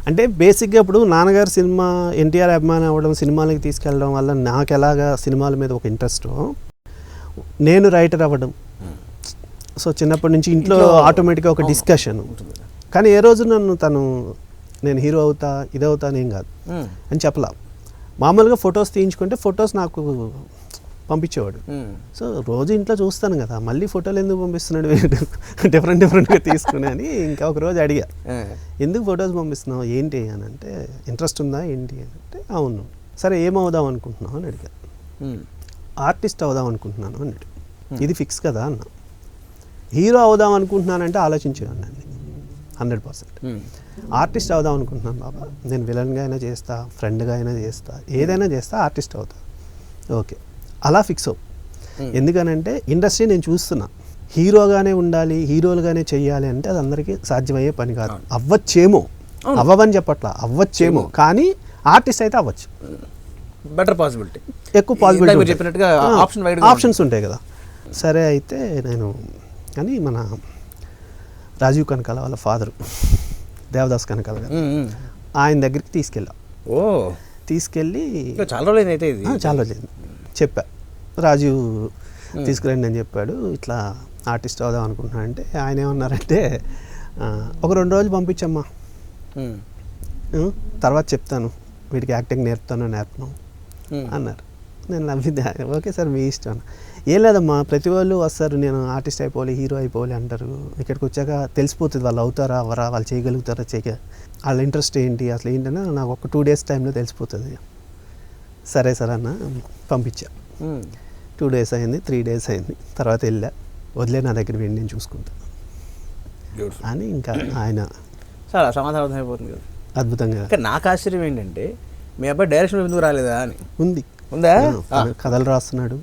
అంటే బేసిక్గా ఇప్పుడు నాన్నగారు సినిమా ఎన్టీఆర్ అభిమాని అవ్వడం, సినిమాలకి తీసుకెళ్ళడం వల్ల నాకు ఎలాగా సినిమాల మీద ఒక ఇంట్రెస్ట్, నేను రైటర్ అవ్వడం. సో చిన్నప్పటి నుంచి ఇంట్లో ఆటోమేటిక్గా ఒక డిస్కషన్. కానీ ఏ రోజు నేను హీరో అవుతా ఇదవుతా అని ఏం కాదు అని చెప్పలా. మామూలుగా ఫొటోస్ తీయించుకుంటే ఫొటోస్ నాకు పంపించేవాడు. సో రోజు ఇంట్లో చూస్తాను కదా, మళ్ళీ ఫోటోలు ఎందుకు పంపిస్తున్నాడు డిఫరెంట్గా తీసుకుని అని. ఇంకా ఒక రోజు అడిగా, ఎందుకు ఫొటోస్ పంపిస్తున్నావు ఏంటి అని అంటే, ఇంట్రెస్ట్ ఉందా ఏంటి అని అంటే, అవును. సరే ఏమవుదాం అనుకుంటున్నావు అని అడిగా. ఆర్టిస్ట్ అవుదాం అనుకుంటున్నాను అన్నాడు. ఇది ఫిక్స్ కదా అన్న. హీరో అవుదాం అనుకుంటున్నానంటే ఆలోచించేవాడిని 100%. ఆర్టిస్ట్ అవుదాం అనుకుంటున్నాను బాబా, నేను విలన్గా అయినా చేస్తా, ఫ్రెండ్గా అయినా చేస్తా, ఏదైనా చేస్తా, ఆర్టిస్ట్ అవుతా. ఓకే, అలా ఫిక్స్ అవ్వు. ఎందుకనంటే ఇండస్ట్రీ నేను చూస్తున్నా, హీరోగానే ఉండాలి, హీరోలుగానే చెయ్యాలి అంటే అది అందరికీ సాధ్యమయ్యే పని కాదు. అవ్వచ్చేమో, అవ్వని చెప్పట్లా, అవ్వచ్చేమో, కానీ ఆర్టిస్ట్ అయితే అవ్వచ్చు. బెటర్ పాసిబిలిటీ, ఎక్కువ పాసిబిలిటీ చెప్పినట్టుగా ఆప్షన్స్ ఉంటాయి కదా. సరే అయితే నేను అని మన రాజీవ్ కనకాల వాళ్ళ ఫాదరు దేవదాస్ కనకాల గారు, ఆయన దగ్గరికి తీసుకెళ్ళా. తీసుకెళ్ళి చాలా రోజులు అయితే చాలా రోజులు చెప్పా, రాజీవ్ తీసుకురండి అని చెప్పాడు. ఇట్లా ఆర్టిస్ట్ అవుదాం అనుకుంటున్నా అంటే ఆయన ఏమన్నారంటే, ఒక 2 రోజులు పంపించమ్మా, తర్వాత చెప్తాను, వీడికి యాక్టింగ్ నేర్పును అన్నారు. నేను నవ్వింది, ఓకే సార్ మీ ఇష్టం. ఏం లేదమ్మా, ప్రతి వాళ్ళు వస్తారు, నేను ఆర్టిస్ట్ అయిపోవాలి, హీరో అయిపోవాలి అంటారు. ఇక్కడికి వచ్చాక తెలిసిపోతుంది వాళ్ళు అవుతారా అవ్వరా, వాళ్ళు చేయగలుగుతారా వాళ్ళ ఇంట్రెస్ట్ ఏంటి అసలు ఏంటన్నా నాకు ఒక 2 days టైంలో తెలిసిపోతుంది. సరే సార్ అన్న పంపించా. 2 days అయింది, 3 days అయింది. తర్వాత వెళ్ళా, వదిలే నా దగ్గర వెళ్ళి నేను చూసుకుంటాను అని. ఇంకా ఆయన చాలా సమాధానం అయిపోతుంది కదా, అద్భుతంగా. నాకు ఆశ్చర్యం ఏంటంటే మీ అబ్బాయి డైరెక్షన్ ఎందుకు రాలేదా అని. ఉందా? కథలు రాస్తున్నాడు,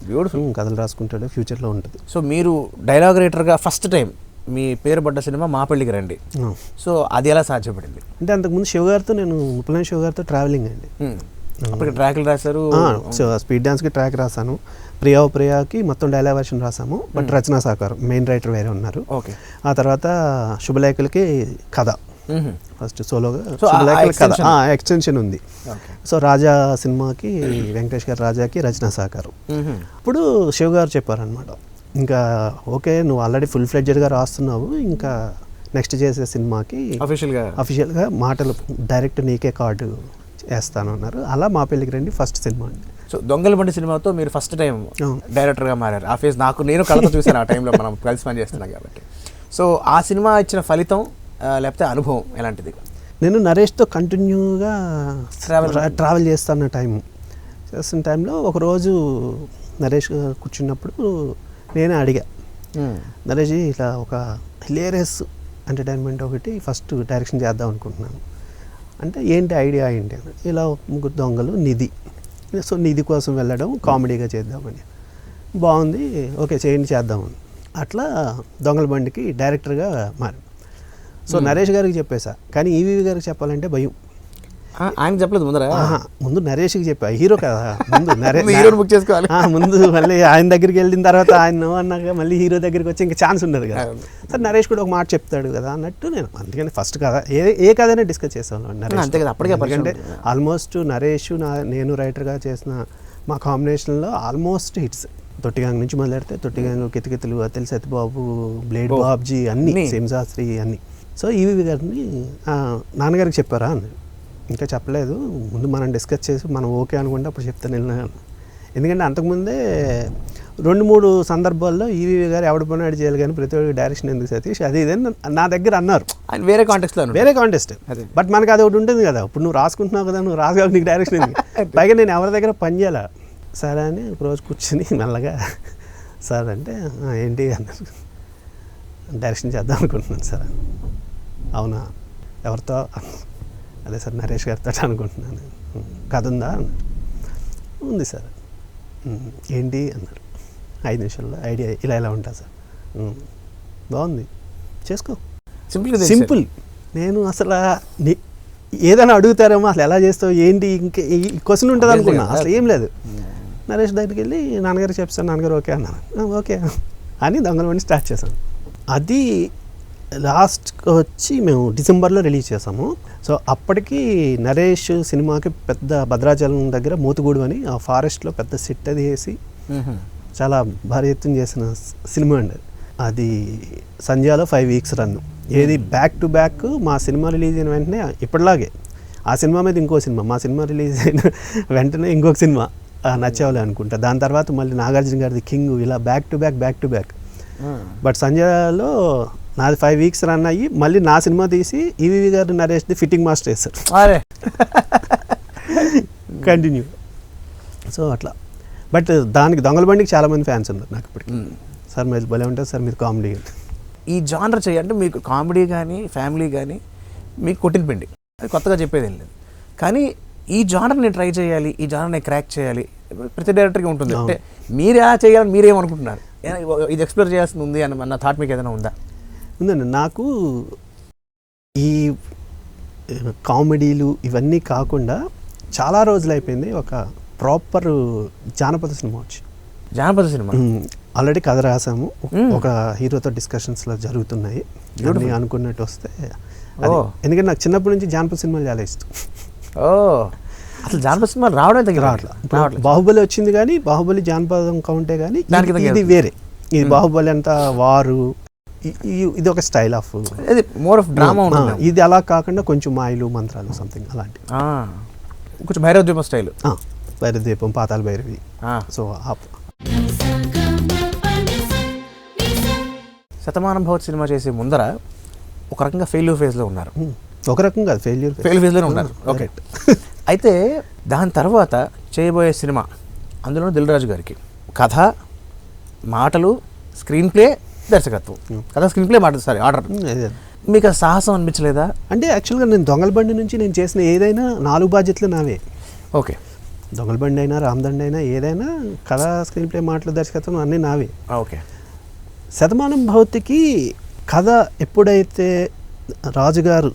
బ్యూటిఫుల్ కథలు రాసుకుంటాడు, ఫ్యూచర్లో ఉంటుంది. సో మీరు డైలాగ్ రైటర్గా ఫస్ట్ టైం మీ పేరు పడ్డ సినిమా మా పెళ్ళికి రండి. సో అది ఎలా సాధ్యపడింది అంటే, అంతకుముందు శివగారితో నేను ముప్పలైన శివగారితో ట్రావెలింగ్ అండి. అప్పటికి ట్రాక్లు రాశారు. స్పీడ్ డాన్స్కి ట్రాక్ రాశాను, ప్రియాకి మొత్తం డైలాగ్ వర్షన్ రాసాము. బట్ రచనా సాకారం మెయిన్ రైటర్ వేరే ఉన్నారు. ఓకే. ఆ తర్వాత శుభలేఖలకి కథ ఫస్ట్ సోలోగా So, ఆ extension. ఎక్స్టెన్షన్ ఉంది. సో రాజా సినిమాకి వెంకటేష్ గారు రాజాకి రచనా సహకారం. ఇప్పుడు శివ్ గారు చెప్పారనమాట, ఇంకా ఓకే నువ్వు ఆల్రెడీ ఫుల్ ఫ్లెడ్జెడ్గా రాస్తున్నావు, ఇంకా నెక్స్ట్ చేసే సినిమాకి అఫీషియల్గా మాటలు డైరెక్ట్ నీకే కార్డు వేస్తాను అన్నారు. అలా మా పెళ్ళికి రండి ఫస్ట్ సినిమా అండి. సో దొంగల బండి సినిమాతో మీరు ఫస్ట్ టైం డైరెక్టర్గా మారారు. ఆ ఫేజ్ నేను కళ్ళతో చూశాను ఆ టైంలో, మనం కలిసి పని చేస్తున్నాం కాబట్టి. సో ఆ సినిమా ఇచ్చిన ఫలితం లేకపోతే అనుభవం ఎలాంటిది? నేను నరేష్తో కంటిన్యూగా ట్రావెల్ చేస్తున్న చేస్తున్న టైంలో ఒకరోజు నరేష్ కూర్చున్నప్పుడు నేనే అడిగా, నరేష్ ఇట్లా ఒక హిలేరియస్ ఎంటర్టైన్మెంట్ ఒకటి ఫస్ట్ డైరెక్షన్ చేద్దాం అనుకుంటున్నాను అంటే, ఏంటి ఐడియా ఏంటి అని. ఇలా ముగ్గురు దొంగలు నిధి, సో నిధి కోసం వెళ్ళడం కామెడీగా చేద్దామని. బాగుంది, ఓకే చేయండి చేద్దామని. అట్లా దొంగల బండికి డైరెక్టర్గా మారి. సో నరేష్ గారికి చెప్పేసా, కానీ ఈవీవి గారికి చెప్పాలంటే భయం. ఆయన చెప్పలేదు ముందు నరేష్కి చెప్పా, హీరో కదా ముందు హీరోని బుక్ చేసుకోవాలి. ముందు మళ్ళీ ఆయన దగ్గరికి వెళ్ళిన తర్వాత ఆయన అన్నాక మళ్ళీ హీరో దగ్గరికి వచ్చి ఇంకా ఛాన్స్ ఉండదు కదా. సార్ నరేష్ కూడా ఒక మాట చెప్తాడు కదా అన్నట్టు నేను అందుకని ఫస్ట్ కథ ఏ కథనే డిస్కస్ చేసాను నరేష్. ఎందుకంటే ఆల్మోస్ట్ నరేష్ నేను రైటర్గా చేసిన మా కాంబినేషన్లో ఆల్మోస్ట్ హిట్స్. తొట్టిగాంగ్ నుంచి మొదలెడితే తొట్టిగాంగ్, కితకితలు, అతెల్ సత్యబాబు, బ్లేడ్ బాబ్జీ అన్నీ, సేమ్ శాస్త్రి అన్నీ. సో ఈవీవి గారిని నాన్నగారికి చెప్పారా అని. ఇంకా చెప్పలేదు, ముందు మనం డిస్కస్ చేసి మనం ఓకే అనుకుంటే అప్పుడు చెప్తాను వెళ్ళినాను. ఎందుకంటే అంతకుముందే 2-3 సందర్భాల్లో ఈవీవి గారు ఎవడ పని అడి చేయాలి కానీ ప్రతి ఒక్కరికి డైరెక్షన్ ఎందుకు సతీష్ అది ఇదని నా దగ్గర అన్నారు. వేరే కాంటెక్స్ట్ బట్ మనకు అది ఒకటి ఉంటుంది కదా, ఇప్పుడు నువ్వు రాసుకుంటున్నావు కదా, నువ్వు రాసుగా నీకు డైరెక్షన్ ఎందుకు. పైగా నేను ఎవరి దగ్గర పని చేయాలా. సరే అని ఒకరోజు కూర్చుని మెల్లగా సార్ అంటే ఏంటి అన్నారు, డైరెక్షన్ చేద్దాం అనుకుంటున్నాను సార్. అవునా, ఎవరితో? అదే సార్ నరేష్ గారితో అనుకుంటున్నాను. కథ ఉందా అన్నారు. ఉంది సార్. ఏంటి అన్నారు. 5 నిమిషాల్లో ఐడియా ఇలా ఉంటుంది సార్. బాగుంది, చేసుకో, సింపుల్. నేను అసలు ఏదైనా అడుగుతారేమో, అసలు ఎలా చేస్తావు ఏంటి, ఇంకా ఈ క్వశ్చన్ ఉంటుంది అనుకున్నా, అసలు ఏం లేదు. నరేష్ దగ్గరికి వెళ్ళి నాన్నగారికి చెప్తాను, నాన్నగారు ఓకే అన్నారు. ఓకే అని దొంగల బండి స్టార్ట్ చేశాను. అది లాస్ట్ వచ్చి మేము డిసెంబర్లో రిలీజ్ చేసాము. సో అప్పటికి నరేష్ సినిమాకి పెద్ద భద్రాచలం దగ్గర మోతుగూడు అని ఆ ఫారెస్ట్లో పెద్ద సెట్ అది వేసి చాలా భారీ ఎత్తున చేసిన సినిమా అండి. అది సంధ్యాలో 5 వీక్స్ రన్. ఏది బ్యాక్ టు బ్యాక్ మా సినిమా రిలీజ్ అయిన వెంటనే ఇప్పటిలాగే ఆ సినిమా మీద ఇంకో సినిమా, మా సినిమా రిలీజ్ అయిన వెంటనే ఇంకొక సినిమా నచ్చేవాళ్ళే అనుకుంటా. దాని తర్వాత మళ్ళీ నాగార్జున గారిది కింగ్, ఇలా బ్యాక్ టు బ్యాక్. బట్ సంధ్యలో నాది 5 వీక్స్ రన్ అయ్యి మళ్ళీ నా సినిమా తీసి ఈవీవి గారు నరేష్ది ఫిట్టింగ్ మాస్టర్ వేస్తారు కంటిన్యూ. సో అట్లా. బట్ దానికి దొంగల బండికి చాలామంది ఫ్యాన్స్ ఉన్నారు నాకు ఇప్పటికి. సార్ మీరు భలే ఉంటుంది సార్, మీరు కామెడీ. ఈ జానర్ చేయాలంటే మీకు కామెడీ కానీ ఫ్యామిలీ కానీ మీకు కొట్టిన పిండి, అది కొత్తగా చెప్పేది ఏం లేదు. కానీ ఈ జానర్ని ట్రై చేయాలి, ఈ జానర్ని క్రాక్ చేయాలి, ప్రతి డైరెక్టర్కి ఉంటుంది. అంటే మీరు ఎలా చేయాలని మీరేమనుకుంటున్నారు, ఇది ఎక్స్ప్లోర్ చేయాల్సింది ఉంది అన్న థాట్ మీకు ఏదైనా ఉందా? ఉందండి. నాకు ఈ కామెడీలు ఇవన్నీ కాకుండా చాలా రోజులు అయిపోయింది ఒక ప్రాపర్ జానపద సినిమా వచ్చి. జానపద సినిమా ఆల్రెడీ కథ రాసాము, ఒక హీరోతో డిస్కషన్స్లో జరుగుతున్నాయి. అనుకున్నట్టు వస్తే ఎందుకంటే నాకు చిన్నప్పటి నుంచి జానపద సినిమాలు చాలా ఇష్టం. అసలు జానపద సినిమాలు రావడం రావట్లేదు. బాహుబలి వచ్చింది కానీ బాహుబలి జానపదం కౌంటే కానీ ఇది వేరే. ఇది బాహుబలి అంతా వారు, ఇది ఒక style of more of drama. ఇది అలా కాకుండా కొంచెం మాయలు మంత్రాలు సంథింగ్ అలాంటి, కొంచెం భైరవ ద్వీపం స్టైల్. భైరవ ద్వీపం, పాతాళ భైరవి. సో శతమానం భవత్ సినిమా చేసే ముందర ఒక రకంగా ఫెయిల్యూర్ ఫేజ్లో ఉన్నారు. ఒక రకం కాదు, ఫెయిల్యూర్ ఫేజ్లోనే ఉన్నారు. ఓకే. అయితే దాని తర్వాత చేయబోయే సినిమా, అందులో దిల్ రాజు గారికి కథ, మాటలు, స్క్రీన్ ప్లే, దర్శకత్వం. కథ, స్క్రీన్ ప్లే, మాట, సారీ ఆర్డర్. మీకు ఆ సాహసం అనిపించలేదా? అంటే యాక్చువల్గా నేను దొంగల బండి నుంచి నేను చేసిన ఏదైనా 4 బాధ్యతలు నావే. ఓకే. దొంగల బండి అయినా, రామదండి అయినా, ఏదైనా కథ, స్క్రీన్ ప్లే, మాటలు, దర్శకత్వం అన్నీ నావే. ఓకే. శతమానం భవతికి కథ ఎప్పుడైతే రాజుగారు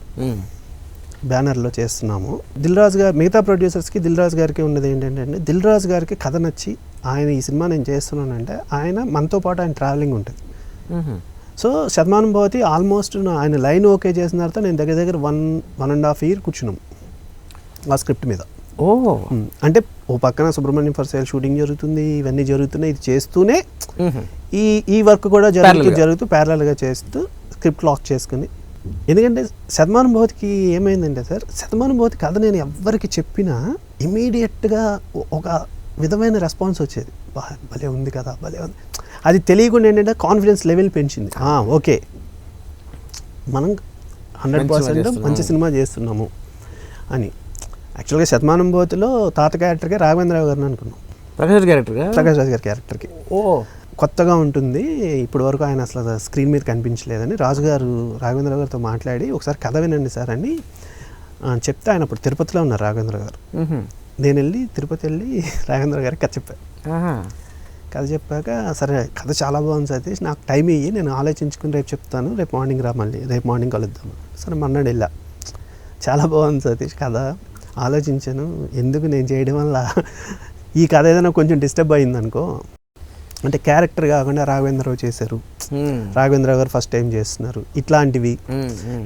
బ్యానర్లో చేస్తున్నామో, దిల్ రాజు గారు, మిగతా ప్రొడ్యూసర్స్కి దిల్ రాజు గారికి ఉన్నది ఏంటంటే, దిల్ రాజు గారికి కథ నచ్చి ఆయన ఈ సినిమా నేను చేస్తున్నానంటే ఆయన మనతో పాటు ఆయన ట్రావెలింగ్ ఉంటుంది. సో శతమానం భవతి ఆల్మోస్ట్ ఆయన లైన్ ఓకే చేసిన తర్వాత నేను దగ్గర దగ్గర 1.5 year కూర్చున్నాం ఆ స్క్రిప్ట్ మీద. ఓ అంటే ఓ పక్కన సుబ్రహ్మణ్యం ఫర్ సేల్ షూటింగ్ జరుగుతుంది, ఇవన్నీ జరుగుతున్నాయి, ఇది చేస్తూనే ఈ వర్క్ కూడా జరుగుతూ ప్యారలల్గా చేస్తూ స్క్రిప్ట్ లాక్ చేసుకుని. ఎందుకంటే శతమానం భవతికి ఏమైందంటే సార్, శతమానం భవతి కథ నేను ఎవరికి చెప్పినా ఇమీడియట్గా ఒక విధమైన రెస్పాన్స్ వచ్చేది. భలే ఉంది కదా, భలే ఉంది. అది తెలియకుండా ఏంటంటే కాన్ఫిడెన్స్ లెవెల్ పెంచింది. ఓకే, మనం 100% మంచి సినిమా చేస్తున్నాము అని. యాక్చువల్గా శతమానం భవతిలో తాత క్యారెక్టర్గా రాఘవేంద్రరావు గారిని అనుకున్నాం. ప్రకాష్ రాజ్ గారి క్యారెక్టర్కి కొత్తగా ఉంటుంది, ఇప్పటి వరకు ఆయన అసలు స్క్రీన్ మీద కనిపించలేదని రాజుగారు రాఘవేంద్రరావు గారితో మాట్లాడి ఒకసారి కథ వినండి సార్ అని చెప్తే, ఆయన అప్పుడు తిరుపతిలో ఉన్నారు రాఘవేంద్ర గారు. నేను వెళ్ళి తిరుపతి వెళ్ళి రాఘవేంద్ర గారికి కథ చెప్పాను. కథ చెప్పాక సరే కథ చాలా బాగుంది సతీష్, నాకు టైం ఇయ్యి, నేను ఆలోచించుకుని రేపు చెప్తాను, రేపు మార్నింగ్ రా, మళ్ళీ రేపు మార్నింగ్ కలుద్దాము. సరే మన్నాడు వెళ్ళా. చాలా బాగుంది సతీష్ కథ, ఆలోచించాను ఎందుకు నేను చేయడం వల్ల ఈ కథ ఏదైనా కొంచెం డిస్టర్బ్ అయింది అనుకో, అంటే క్యారెక్టర్ కాకుండా రాఘవేంద్రరావు చేశారు, రాఘవేంద్రరావు గారు ఫస్ట్ టైం చేస్తున్నారు, ఇట్లాంటివి.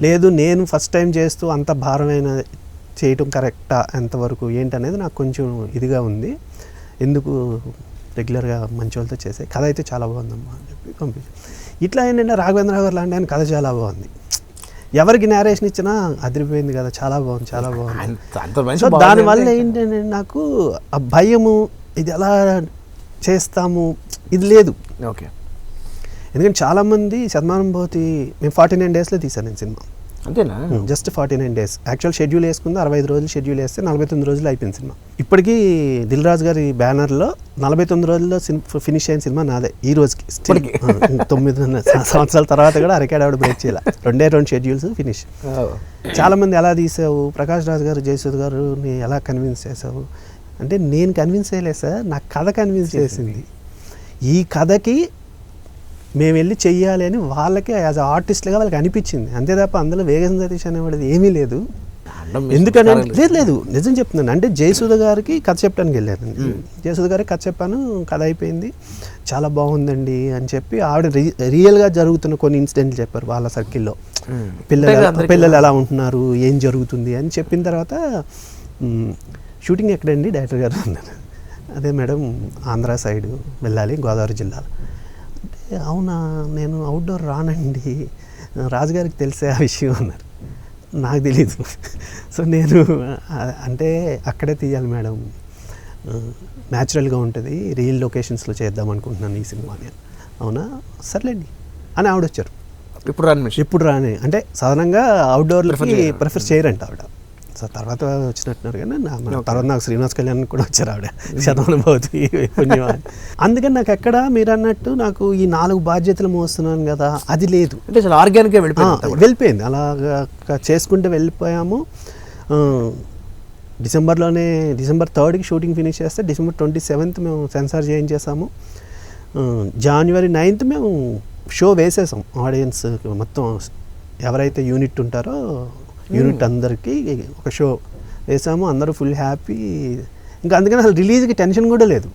లేదు నేను ఫస్ట్ టైం చేస్తూ అంత భారమైన చేయటం కరెక్టా ఎంతవరకు ఏంటనేది నాకు కొంచెం ఇదిగా ఉంది, ఎందుకు రెగ్యులర్గా మంచి వాళ్ళతో చేసే కథ అయితే చాలా బాగుందమ్మా అని చెప్పి పంపించాను. ఇట్లా ఏంటంటే రాఘవేంద్రరావు గారు లాంటి ఆయన కథ చాలా బాగుంది, ఎవరికి నేరేషన్ ఇచ్చినా అదిరిపోయింది కదా, చాలా బాగుంది చాలా బాగుంది. సో దానివల్ల ఏంటంటే నాకు ఆ భయము, ఇది ఎలా చేస్తాము ఇది లేదు. ఓకే, ఎందుకంటే చాలామంది శతమానం భవతి మేము 49 daysలో తీశాను నేను సినిమా. అంతేనా? Just 49 days. యాక్చువల్ షెడ్యూల్ వేసుకుంది 65 రోజులు షెడ్యూల్ వేస్తే 49 రోజులు అయిపోయింది సినిమా. ఇప్పటికీ దిల్ రాజు గారి బ్యానర్లో 49 రోజుల్లో ఫినిష్ అయిన సినిమా నాదే ఈ రోజుకి. 9 సంవత్సరాల తర్వాత కూడా అరకేడ ఆవిడ బ్రేక్ చేయాలి, 2 షెడ్యూల్స్ ఫినిష్. చాలామంది ఎలా తీసావు, ప్రకాష్ రాజ్ గారు జయసూద్ గారుని ఎలా కన్విన్స్ చేసావు అంటే, నేను కన్విన్స్ చేయలేదు సార్, నాకు కథ కన్విన్స్ చేసింది. ఈ కథకి మేము వెళ్ళి చెయ్యాలి అని వాళ్ళకి యాజ్ ఆర్టిస్ట్గా వాళ్ళకి అనిపించింది, అంతే తప్ప అందులో వేగం సతీష్ అనేవాడిది ఏమీ లేదు. ఎందుకంటే లేదు నిజం చెప్తున్నాను. అంటే జయసూద గారికి కథ చెప్పడానికి వెళ్ళానండి, జయసూద గారికి కథ చెప్పాను, కథ అయిపోయింది, చాలా బాగుందండి అని చెప్పి ఆవిడ రియల్గా జరుగుతున్న కొన్ని ఇన్సిడెంట్లు చెప్పారు వాళ్ళ సర్కిల్లో, పిల్లలు ఎలా ఉంటున్నారు, ఏం జరుగుతుంది అని చెప్పిన తర్వాత, షూటింగ్ ఎక్కడండి డైరెక్టర్ గారు అన్నారు. అదే మేడం ఆంధ్ర సైడ్ వెళ్ళాలి, గోదావరి జిల్లాలో. అంటే అవునా, నేను అవుట్డోర్ రానండి, రాజుగారికి తెలిసే ఆ విషయం అన్నారు. నాకు తెలీదు. సో నేను అంటే అక్కడే తీయాలి మేడం, న్యాచురల్గా ఉంటుంది, రియల్ లొకేషన్స్లో చేద్దాం అనుకుంటున్నాను ఈ సినిమాని. అవునా సర్లేండి అని ఆవిడ వచ్చారు. ఇప్పుడు రాని అంటే సాధారణంగా అవుట్డోర్లకి ప్రిఫర్ చేయరంట ఆవిడ. సో తర్వాత వచ్చినట్టున్నారు కానీ తర్వాత నాకు శ్రీనివాస్ కళ్యాణ్ కూడా వచ్చారు ఆవిడ, శతమానం భవతి పుణ్యవాన్. అందుకని నాకు ఎక్కడ మీరు అన్నట్టు నాకు ఈ 4 బాధ్యతలు మోస్తున్నాను కదా, అది లేదు. అంటే ఆర్గానిక్గా వెళ్ళిపోయింది, అలాగా చేసుకుంటూ వెళ్ళిపోయాము. డిసెంబర్ 3కి షూటింగ్ ఫినిష్ చేస్తే December 27th మేము సెన్సార్ చేయించేసాము. January 9th మేము షో వేసేసాం. ఆడియన్స్ మొత్తం ఎవరైతే యూనిట్ ఉంటారో యూనిట్ అందరికీ ఒక షో వేసాము, అందరూ ఫుల్ హ్యాపీ. ఇంకా అందుకని అసలు రిలీజ్కి టెన్షన్ కూడా లేదు.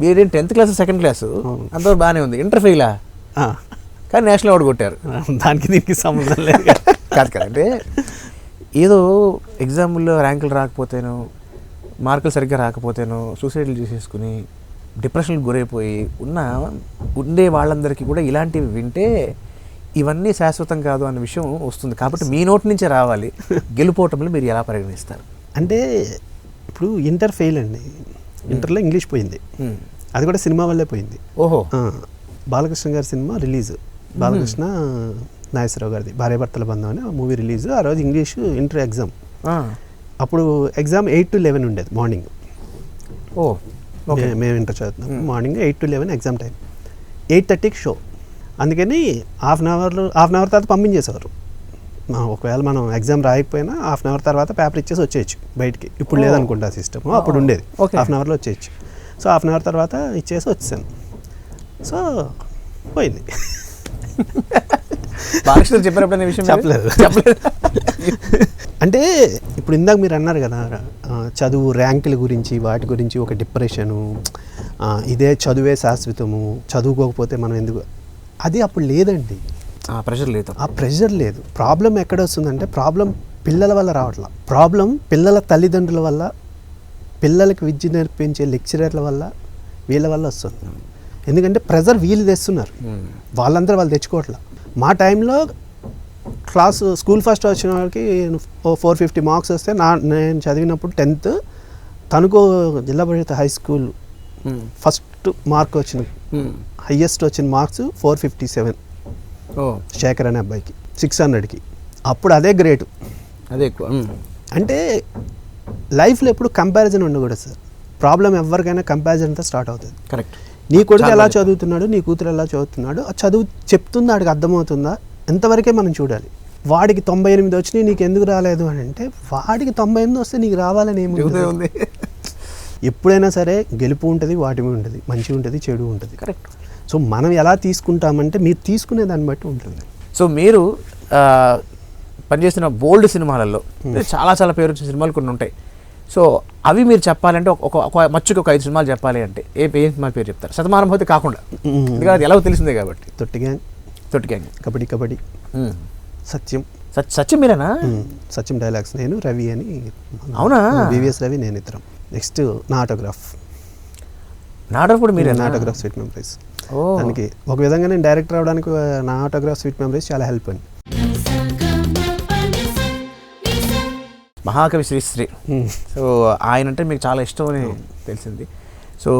మీరేం 10th క్లాస్ 2nd క్లాస్ అంతా బాగానే ఉంది, ఇంటర్ ఫెయిలా కానీ నేషనల్ అవార్డు కొట్టారు, దానికి దీనికి సంబంధం లేదు. కాదు కదంటే ఏదో ఎగ్జామ్లో ర్యాంకులు రాకపోతేనో మార్కులు సరిగ్గా రాకపోతేనో సూసైడ్లు చేసేసుకుని డిప్రెషన్కి గురైపోయి ఉండే వాళ్ళందరికీ కూడా ఇలాంటివి వింటే ఇవన్నీ శాశ్వతం కాదు అన్న విషయం వస్తుంది. కాబట్టి మీ నోటి నుంచే రావాలి. గెలుపోవటంలో మీరు ఎలా పరిగణిస్తారు? అంటే ఇప్పుడు ఇంటర్ ఫెయిల్ అండి, ఇంటర్లో ఇంగ్లీష్ పోయింది, అది కూడా సినిమా వల్లే పోయింది. ఓహో, బాలకృష్ణ గారి సినిమా రిలీజ్, బాలకృష్ణ నాగేశ్వరరావు గారిది భార్యాభర్తల బంధం అని మూవీ రిలీజ్. ఆ రోజు ఇంగ్లీష్ ఇంటర్ ఎగ్జామ్, అప్పుడు ఎగ్జామ్ 8 to 11 ఉండేది మార్నింగ్. మేము ఇంటర్ చదువుతున్నాం, మార్నింగ్ 8 to 11 ఎగ్జామ్ టైం, 8:30కి షో. అందుకని హాఫ్ అన్ అవర్ తర్వాత పంపించేసేవారు. ఒకవేళ మనం ఎగ్జామ్ రాయకపోయినా హాఫ్ అన్ అవర్ తర్వాత పేపర్ ఇచ్చేసి వచ్చేయచ్చు బయటికి. ఇప్పుడు లేదనుకుంటా సిస్టమ్, అప్పుడు ఉండేది హాఫ్ అన్ అవర్లో వచ్చేయచ్చు. సో హాఫ్ అన్ అవర్ తర్వాత ఇచ్చేసి వచ్చాను. సో పోయింది. బాలకృష్ణ చెప్పినప్పుడు విషయం చెప్పలేదు. అంటే ఇప్పుడు ఇందాక మీరు అన్నారు కదా, చదువు ర్యాంకుల గురించి వాటి గురించి ఒక డిప్రెషను, ఇదే చదువే శాశ్వతము, చదువుకోకపోతే మనం ఎందుకు, అది అప్పుడు లేదండి. ఆ ప్రెషర్ లేదు. ఆ ప్రెషర్ లేదు. ప్రాబ్లం ఎక్కడ వస్తుందంటే ప్రాబ్లం పిల్లల వల్ల రావట్లా, ప్రాబ్లం పిల్లల తల్లిదండ్రుల వల్ల, పిల్లలకి విద్య నేర్పించే లెక్చరర్ల వల్ల, వీళ్ళ వల్ల వస్తుంది. ఎందుకంటే ప్రెజర్ వీళ్ళు తెస్తున్నారు, వాళ్ళందరూ వాళ్ళు తెచ్చుకోవట్లా. మా టైంలో స్కూల్ ఫస్ట్ వచ్చిన వాళ్ళకి 450 మార్క్స్ వస్తే నేను చదివినప్పుడు 10th తణుకు జిల్లా పరిషత్ హై స్కూల్ ఫస్ట్ మార్క్ వచ్చింది, హయ్యెస్ట్ వచ్చిన మార్క్స్ 457 శేఖర్ అనే అబ్బాయికి 600కి. అప్పుడు అదే గ్రేట్, అదే ఎక్కువ. అంటే లైఫ్లో ఎప్పుడు కంపారిజన్ ఉండకూడదు సార్. ప్రాబ్లం ఎవరికైనా కంపారిజన్తో స్టార్ట్ అవుతుంది. కరెక్ట్. నీ కొడుకు ఎలా చదువుతున్నాడు, నీ కూతురు ఎలా చదువుతున్నాడు, ఆ చదువు చెప్తుందా, వాడికి అర్థమవుతుందా, ఎంతవరకే మనం చూడాలి. వాడికి 98 వచ్చినాయి నీకు ఎందుకు రాలేదు అని అంటే, వాడికి 98 వస్తే నీకు రావాలని ఏముంది. ఎప్పుడైనా సరే గెలుపు ఉంటుంది, వాటిమి ఉంటుంది, మంచి ఉంటుంది, చెడు ఉంటుంది. కరెక్ట్. సో మనం ఎలా తీసుకుంటామంటే మీరు తీసుకునే దాన్ని బట్టి ఉంటుంది. సో మీరు పనిచేసిన బోల్డ్ సినిమాలలో చాలా చాలా పేరు వచ్చిన సినిమాలు కొన్ని ఉంటాయి. సో అవి మీరు చెప్పాలంటే ఒక మచ్చుకి ఒక 5 సినిమాలు చెప్పాలి అంటే ఏ సినిమా పేరు చెప్తారు? శతమానంభూతి కాకుండా, ఎందుకంటే అది ఎలాగో తెలిసిందే కాబట్టి. తొట్టి గ్యాంగ్, కబడ్డీ, సత్యం మీరేనా? సత్యం డైలాగ్స్ నేను, రవి అని. అవునా? వివిఎస్ రవి, నేను ఇద్దరం. నెక్స్ట్ నా ఆటోగ్రాఫ్ కూడా మీరే? నా ఆటోగ్రాఫ్ స్వీట్ మెమరీస్. దానికి ఒక విధంగా నేను డైరెక్టర్ అవడానికి నా ఆటోగ్రాఫ్ స్వీట్ మెమరీస్ చాలా హెల్ప్ అయింది. మహాకవి శ్రీశ్రీ, సో ఆయన అంటే మీకు చాలా ఇష్టం అని తెలిసింది. సో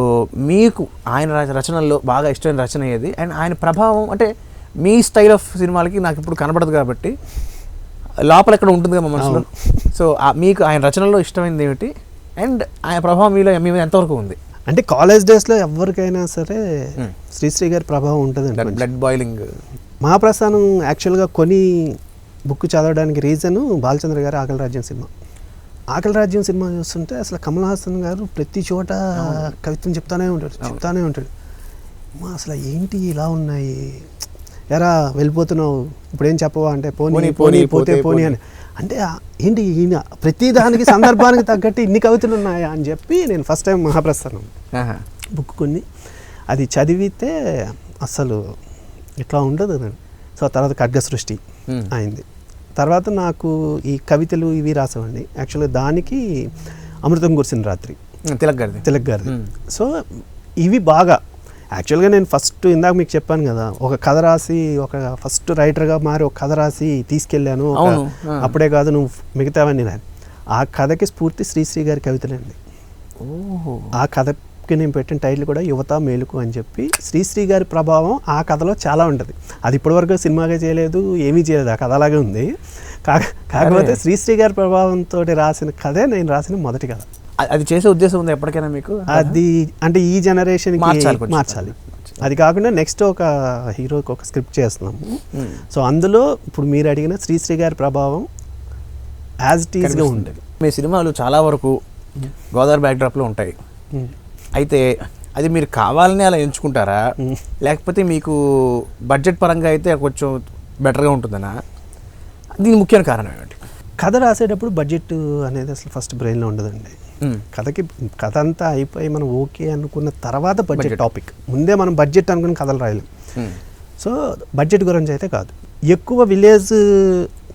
మీకు ఆయన రచనల్లో బాగా ఇష్టమైన రచన ఏది? అండ్ ఆయన ప్రభావం అంటే మీ స్టైల్ ఆఫ్ సినిమాలకి నాకు ఇప్పుడు కనబడదు కాబట్టి లోపల ఎక్కడ ఉంటుంది కదా మా మనసులో. సో మీకు ఆయన రచనల్లో ఇష్టమైనది ఏమిటి అండ్ ఆయన ప్రభావం మీలో మీ మీద ఎంతవరకు ఉంది? అంటే కాలేజ్ డేస్లో ఎవరికైనా సరే శ్రీశ్రీ గారి ప్రభావం ఉంటుంది. Blood boiling. మహాప్రస్థానం యాక్చువల్గా కొని బుక్ చదవడానికి రీజను బాలచంద్ర గారు ఆకలి రాజ్యం సినిమా చూస్తుంటే అసలు కమల్ హాసన్ గారు ప్రతి చోట కవిత్వం చెప్తానే ఉంటాడు. అసలు ఏంటి ఇలా ఉన్నాయి, ఎరా వెళ్ళిపోతున్నావు ఇప్పుడు ఏం చెప్పవా అంటే పోనీ అని. అంటే ఏంటి ఈయన ప్రతి దానికి సందర్భానికి తగ్గట్టు ఇన్ని కవితలు ఉన్నాయా అని చెప్పి నేను ఫస్ట్ టైం మహాప్రస్థానం బుక్ కొన్ని అది చదివితే అసలు ఇట్లా ఉండదు. సో తర్వాత ఖడ్గ సృష్టి అయింది. తర్వాత నాకు ఈ కవితలు ఇవి రాసామండి. యాక్చువల్గా దానికి అమృతం కురిసిన రాత్రి తిలక్ గారిది. సో ఇవి బాగా యాక్చువల్గా నేను ఫస్ట్ ఇందాక మీకు చెప్పాను కదా, ఒక కథ రాసి ఒక ఫస్ట్ రైటర్గా మారి ఒక కథ రాసి తీసుకెళ్ళాను. అప్పుడే కాదు నువ్వు మిగతావన్నీ ఆ కథకి స్ఫూర్తి శ్రీశ్రీ గారి కవితలండి. ఆ కథకి నేను పెట్టిన టైటిల్ కూడా యువత మేలుకు అని చెప్పి. శ్రీశ్రీ గారి ప్రభావం ఆ కథలో చాలా ఉంటుంది. అది ఇప్పటివరకు సినిమాగా చేయలేదు, ఏమీ చేయలేదు, ఆ కథ అలాగే ఉంది. కాకపోతే శ్రీశ్రీ గారి ప్రభావంతో రాసిన కథే నేను రాసిన మొదటి కథ. అది చేసే ఉద్దేశం ఉంది ఎప్పటికైనా మీకు? అది అంటే ఈ జనరేషన్కి మార్చాలి. అది కాకుండా నెక్స్ట్ ఒక హీరోకి ఒక స్క్రిప్ట్ చేస్తున్నాము. సో అందులో ఇప్పుడు మీరు అడిగిన శ్రీశ్రీ గారి ప్రభావం యాజ్ ఇట్ ఈస్గా ఉంటుంది. మీ సినిమాలు చాలా వరకు గోదావరి బ్యాక్డ్రాప్లో ఉంటాయి. అయితే అది మీరు కావాలని అలా ఎంచుకుంటారా, లేకపోతే మీకు బడ్జెట్ పరంగా అయితే కొంచెం బెటర్గా ఉంటుందనా? దీని ముఖ్యమైన కారణం ఏమిటి? కథ రాసేటప్పుడు బడ్జెట్ అనేది అసలు ఫస్ట్ బ్రెయిన్లో ఉండదండి. కథ అంతా అయిపోయి మనం ఓకే అనుకున్న తర్వాత బడ్జెట్ టాపిక్. ముందే మనం బడ్జెట్ అనుకుని కథలు రాయలేం. సో బడ్జెట్ గురించి అయితే కాదు. ఎక్కువ విలేజ్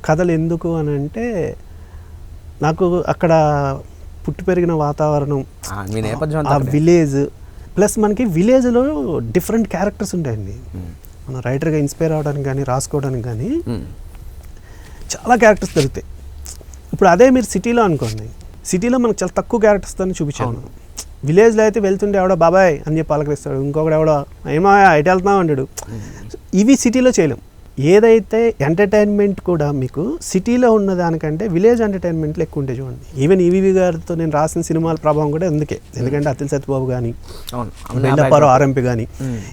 కథలు ఎందుకు అని అంటే, నాకు అక్కడ పుట్టి పెరిగిన వాతావరణం, ఆ విలేజ్, ప్లస్ మనకి విలేజ్లో డిఫరెంట్ క్యారెక్టర్స్ ఉంటాయండి. మనం రైటర్గా ఇన్స్పైర్ అవ్వడానికి కానీ రాసుకోవడానికి కానీ చాలా క్యారెక్టర్స్ దొరుకుతాయి. ఇప్పుడు అదే మీరు సిటీలో అనుకోండి, సిటీలో మనకు చాలా తక్కువ క్యారెక్టర్స్తో చూపించాను. విలేజ్లో అయితే వెళ్తుంటే ఎవడో బాబాయ్ అని చెప్పి పలకరిస్తాడు, ఇంకొకటి ఎవడో ఏమో ఎటు వెళ్తున్నావు అంటాడు. ఇవి సిటీలో చేయలేం. ఏదైతే ఎంటర్టైన్మెంట్ కూడా మీకు సిటీలో ఉన్నదానికంటే విలేజ్ ఎంటర్టైన్మెంట్లో ఎక్కువ ఉంటాయి చూడండి. ఈవెన్ ఈవీవి గారితో నేను రాసిన సినిమాల ప్రభావం కూడా అందుకే. ఎందుకంటే అతిల్ సత్యబాబు కానీ, బెల్లపారు ఆర్ఎంపి కానీ,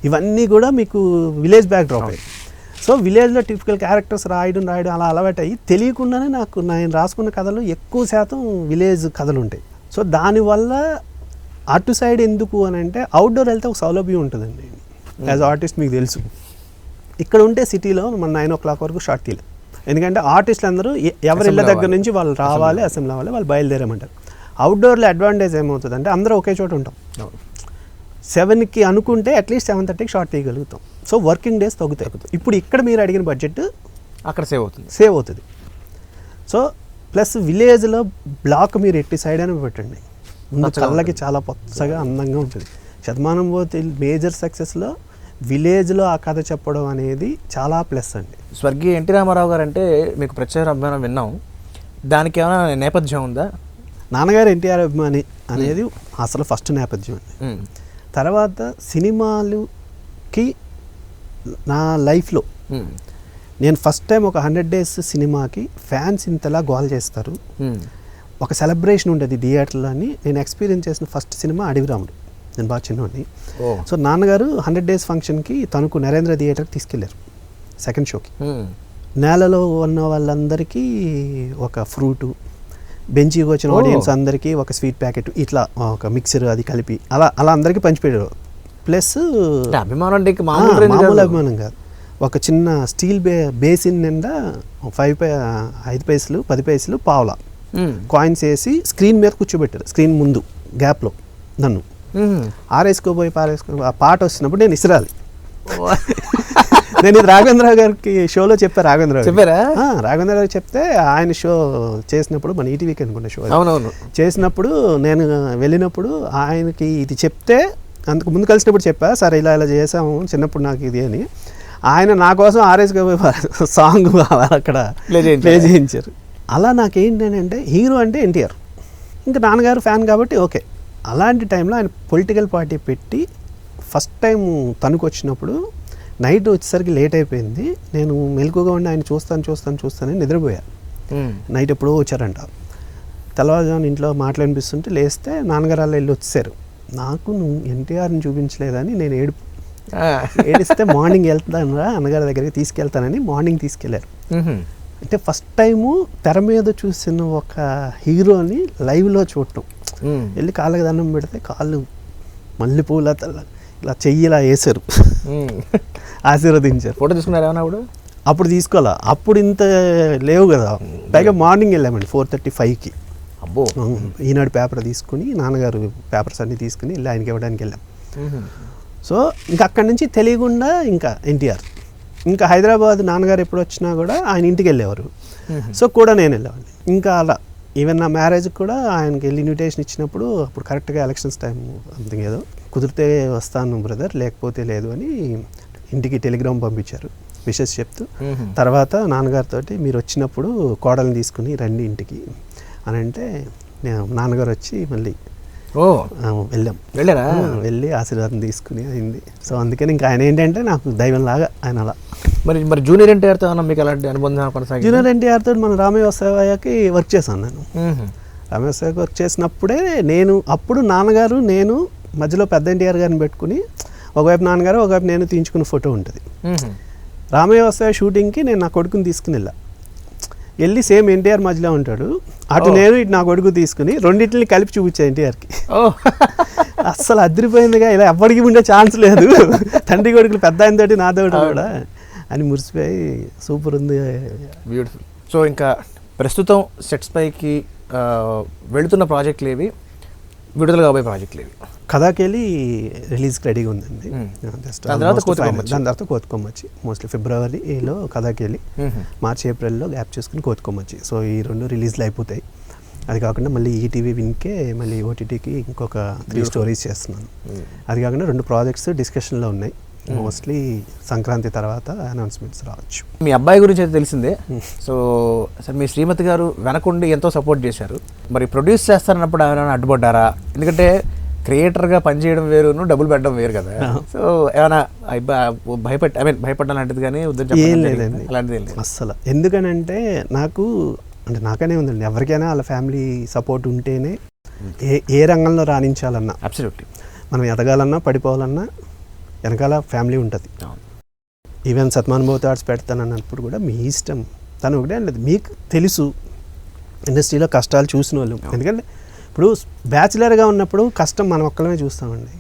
ఇవన్నీ కూడా మీకు విలేజ్ బ్యాక్ డ్రాప్ అయ్యాయి. సో విలేజ్లో టిపికల్ క్యారెక్టర్స్ రాయడం అలా అలవాటు అయ్యి తెలియకుండానే నేను రాసుకున్న కథలు ఎక్కువ శాతం విలేజ్ కథలు ఉంటాయి. సో దానివల్ల అటు సైడ్ ఎందుకు అని అంటే, అవుట్డోర్ వెళ్తే ఒక సౌలభ్యం ఉంటుందండి. యాజ్ ఆర్టిస్ట్ మీకు తెలుసు, ఇక్కడ ఉంటే సిటీలో మన 9 o'clock వరకు షార్ట్ తీయలేదు. ఎందుకంటే ఆర్టిస్టులు అందరూ ఎవరి ఇళ్ళ దగ్గర నుంచి వాళ్ళు రావాలి, అసెంబ్లీ అవ్వాలి, వాళ్ళు బయలుదేరమంటారు. అవుట్డోర్లో అడ్వాంటేజ్ ఏమవుతుంది అంటే అందరూ ఒకే చోట ఉంటాం. 7కి అనుకుంటే అట్లీస్ట్ 7:30కి షార్ట్ తీయగలుగుతాం. సో వర్కింగ్ డేస్ తగ్గుతాయి. ఇప్పుడు ఇక్కడ మీరు అడిగిన బడ్జెట్ అక్కడ సేవ్ అవుతుంది. సో ప్లస్ విలేజ్లో బ్లాక్ మీరు ఎట్టి సైడ్ అని పెట్టండి, ముందు కళ్ళకి చాలా పచ్చగా అందంగా ఉంటుంది. శతమానం పోతే మేజర్ సక్సెస్లో విలేజ్లో ఆ కథ చెప్పడం అనేది చాలా ప్లస్ అండి. స్వర్గీయ ఎన్టీ రామారావు గారు అంటే మీకు ప్రత్యేక అభిమానం విన్నాం, దానికి ఏమైనా నేపథ్యం ఉందా? నాన్నగారు ఎన్టీఆర్ అభిమాని అనేది అసలు ఫస్ట్ నేపథ్యం అండి. తర్వాత సినిమాలుకి నా లైఫ్లో నేను ఫస్ట్ టైం ఒక 100 days సినిమాకి ఫ్యాన్స్ ఇంతలా గోల్ చేస్తారు, ఒక సెలబ్రేషన్ ఉండేది థియేటర్లో అని నేను ఎక్స్పీరియన్స్ చేసిన ఫస్ట్ సినిమా అడవిరాముడు. నేను బాగా చిన్నవాడిని. సో నాన్నగారు 100 days ఫంక్షన్కి తణుకు నరేంద్ర థియేటర్కి తీసుకెళ్లారు సెకండ్ షోకి. నేలలో ఉన్న వాళ్ళందరికీ ఒక ఫ్రూటు, బెంచీకి వచ్చిన ఆడియన్స్ అందరికీ ఒక స్వీట్ ప్యాకెట్, ఇట్లా ఒక మిక్సర్ అది కలిపి అలా అందరికీ పంచిపెట్టారు. ప్లస్ అభిమానం అంటే మామూలు అభిమానం కాదు, ఒక చిన్న స్టీల్ బేసిన్ నిండా 5 పైసలు 10 పైసలు పావులా కాయిన్స్ వేసి స్క్రీన్ మీద కూర్చోబెట్టారు. స్క్రీన్ ముందు గ్యాప్లో నన్ను ఆరేసుకోబోయి ఆ పాట వచ్చినప్పుడు నేను ఇసిరాలి. నేను ఇది రాఘవేంద్రరావు గారికి షోలో చెప్పాను. రాఘవేంద్ర గారు చెప్తే ఆయన షో చేసినప్పుడు మన ఈటీవీకి అనుకున్న షో చేసినప్పుడు నేను వెళ్ళినప్పుడు ఆయనకి ఇది చెప్తే అంతకు ముందు కలిసినప్పుడు చెప్పా, సరే ఇలా చేసాము చిన్నప్పుడు నాకు ఇది అని. ఆయన నా కోసం ఆర్ఎస్గా సాంగ్ అక్కడ ప్లే చేయించారు. అలా నాకేంటంటే హీరో అంటే ఎన్టీఆర్, ఇంకా నాన్నగారు ఫ్యాన్ కాబట్టి ఓకే. అలాంటి టైంలో ఆయన పొలిటికల్ పార్టీ పెట్టి ఫస్ట్ టైం తణుకు వచ్చినప్పుడు నైట్ వచ్చేసరికి లేట్ అయిపోయింది. నేను మెలకుగా ఉండి ఆయన చూస్తానని నిద్రపోయా. నైట్ ఎప్పుడో వచ్చారంట. తెల్లవారుజామున ఇంట్లో మాట్లాడిపిస్తుంటే లేస్తే నాన్నగారు అలా వెళ్ళి వచ్చేసారు. నాకు నువ్వు ఎన్టీఆర్ని చూపించలేదని నేను ఏడిస్తే మార్నింగ్ వెళ్తానురా అన్నగారి దగ్గరికి తీసుకెళ్తానని మార్నింగ్ తీసుకెళ్లారు. అంటే ఫస్ట్ టైము తెర మీద చూసిన ఒక హీరోని లైవ్లో చూడటం. వెళ్ళి కాళ్ళకి దండం పెడితే కాళ్ళు మల్లెపూల ఇలా చెయ్యిలా వేసారు, ఆశీర్వదించారు. ఫోటో తీసుకున్నారు ఏమన్నా? అప్పుడు తీసుకోవాలా, అప్పుడు ఇంత లేవు కదా. పైగా మార్నింగ్ వెళ్ళామండి 4:35కి. అబ్బో. ఈనాడు పేపర్ తీసుకుని నాన్నగారు పేపర్స్ అన్నీ తీసుకుని వెళ్ళి ఆయనకి ఇవ్వడానికి వెళ్ళాం. సో ఇంకా అక్కడి నుంచి తెలియకుండా ఇంకా ఎన్టీఆర్, ఇంకా హైదరాబాద్ నాన్నగారు ఎప్పుడు వచ్చినా కూడా ఆయన ఇంటికి వెళ్ళేవారు. సో కూడా నేను వెళ్ళేవాడిని. ఇంకా అలా ఈవెన్ నా మ్యారేజ్కి కూడా ఆయనకి వెళ్ళి ఇన్విటేషన్ ఇచ్చినప్పుడు అప్పుడు కరెక్ట్గా ఎలక్షన్స్ టైం సంథింగ్ ఏదో కుదిరితే వస్తాను బ్రదర్ లేకపోతే లేదు అని ఇంటికి టెలిగ్రామ్ పంపించారు విషెస్ చెప్తూ. తర్వాత నాన్నగారితో మీరు వచ్చినప్పుడు కోడల్ని తీసుకుని రండి ఇంటికి అని అంటే నాన్నగారు వచ్చి మళ్ళీ వెళ్ళి ఆశీర్వాదం తీసుకుని అయింది. సో అందుకని ఇంకా ఆయన ఏంటంటే నాకు దైవంలాగా ఆయన అలా. మరి జూనియర్ ఎన్టీఆర్తో మీకు అలాంటి అనుబంధం కొనసాగింది? జూనియర్ ఎన్టీఆర్తో మన రామయ్య వసవాయకి వర్క్ చేశాను నేను. రామయ్య వసవాయకి వర్క్ చేసినప్పుడే అప్పుడు నాన్నగారు నేను మధ్యలో పెద్ద ఎన్టీఆర్ గారిని పెట్టుకుని ఒకవైపు నాన్నగారు ఒకవైపు నేను తీయించుకున్న ఫోటో ఉంటుంది. రామయ్య వసవాయ షూటింగ్కి నేను నా కొడుకుని తీసుకుని వెళ్ళి సేమ్ ఎన్టీఆర్ మధ్యలో ఉంటాడు, అటు నేను ఇటు నా కొడుకు తీసుకుని రెండింటిని కలిపి చూపించా ఎన్టీఆర్కి. అస్సలు అదిరిపోయిందిగా, ఇలా ఎవ్వడికి ఉండే ఛాన్స్ లేదు, తండ్రి కొడుకులు పెద్ద ఆయన తోటి నా తోటి కూడా అని మురిసిపోయి సూపర్ ఉంది. బ్యూటిఫుల్. సో ఇంకా ప్రస్తుతం సెట్స్ పైకి వెళుతున్న ప్రాజెక్టులు ఏవి, విడుదల కాబోయే ప్రాజెక్టులు ఏవి? కథాకెళ్ళి రిలీజ్కి రెడీగా ఉందండి. దాని తర్వాత కోతికొమ్మచ్చి మోస్ట్లీ ఫిబ్రవరిలో కథాకెళ్ళి, మార్చి ఏప్రిల్లో గ్యాప్ చేసుకుని కోతికొమ్మచ్చి. సో ఈ 2 రిలీజ్లు అయిపోతాయి. అది కాకుండా మళ్ళీ ఈటీవీ విన్కే మళ్ళీ ఓటీటీకి ఇంకొక 3 stories చేస్తున్నాను. అది కాకుండా 2 ప్రాజెక్ట్స్ డిస్కషన్లో ఉన్నాయి. మోస్ట్లీ సంక్రాంతి తర్వాత అనౌన్స్మెంట్స్ రావచ్చు. మీ అబ్బాయి గురించి అయితే తెలిసిందే. సో సార్ మీ శ్రీమతి గారు వెనకుండి ఎంతో సపోర్ట్ చేశారు. మరి ప్రొడ్యూస్ చేస్తారన్నప్పుడు ఏమైనా అడ్డుపడ్డారా? ఎందుకంటే క్రియేటర్గా పనిచేయడం వేరు, డబ్బులు పెట్టడం వేరు కదా. సో ఏమైనా భయపడ్డా లాంటిది కానీ ఏం లేదండి అలాంటిది అస్సలు. ఎందుకనంటే నాకనే ఉందండి, ఎవరికైనా వాళ్ళ ఫ్యామిలీ సపోర్ట్ ఉంటేనే ఏ రంగంలో రాణించాలన్నా, అబ్సల్యూట్లీ మనం ఎదగాలన్నా పడిపోవాలన్నా వెనకాల ఫ్యామిలీ ఉంటుంది. ఈవెన్ సత్మానుభవతి ఆర్ట్స్ పెడతానన్నప్పుడు కూడా మీ ఇష్టం. తను ఒకటే అనలేదు, మీకు తెలుసు ఇండస్ట్రీలో కష్టాలు చూసిన వాళ్ళు. ఎందుకంటే ఇప్పుడు బ్యాచిలర్గా ఉన్నప్పుడు కష్టం మనం ఒక్కలమే చూస్తామండి.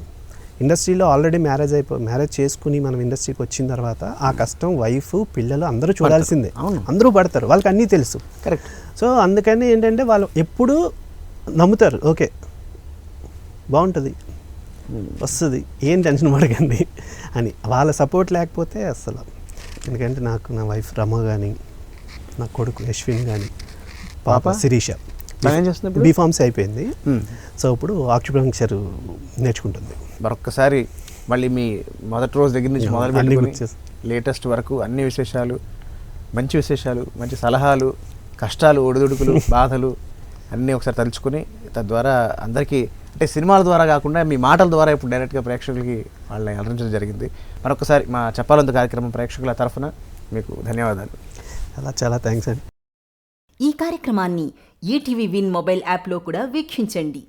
ఇండస్ట్రీలో ఆల్రెడీ మ్యారేజ్ చేసుకుని మనం ఇండస్ట్రీకి వచ్చిన తర్వాత ఆ కష్టం వైఫ్ పిల్లలు అందరూ చూడాల్సిందే, అందరూ పడతారు, వాళ్ళకి అన్నీ తెలుసు. కరెక్ట్. సో అందుకని ఏంటంటే వాళ్ళు ఎప్పుడూ నమ్ముతారు, ఓకే బాగుంటుంది వస్తుంది, ఏం టెన్షన్ పడకండి అని. వాళ్ళ సపోర్ట్ లేకపోతే అస్సలు. ఎందుకంటే నాకు నా వైఫ్ రమ కానీ, నా కొడుకు యశ్విన్ కానీ, పాప శిరీష ఏం చేస్తున్నప్పుడు బీఫార్మసీ అయిపోయింది. సో ఇప్పుడు ఆక్యుపంక్చర్ నేర్చుకుంటుంది. మరొక్కసారి మళ్ళీ మీ మొదటి రోజు దగ్గర నుంచి మొదలు అన్ని పెట్టుకుని గుర్తు లేటెస్ట్ వరకు అన్ని విశేషాలు, మంచి విశేషాలు, మంచి సలహాలు, కష్టాలు, ఒడిదుడుకులు, బాధలు అన్నీ ఒకసారి తలుచుకుని తద్వారా అందరికీ అంటే సినిమాల ద్వారా కాకుండా మీ మాటల ద్వారా ఇప్పుడు డైరెక్ట్గా ప్రేక్షకులకి వాళ్ళని అలరించడం జరిగింది. మరొకసారి మా చెప్పాలంత కార్యక్రమం ప్రేక్షకుల తరఫున మీకు ధన్యవాదాలు. అలా చాలా థ్యాంక్స్ అండి. ఈ కార్యక్రమాన్ని ఈటీవీ విన్ మొబైల్ యాప్లో కూడా వీక్షించండి.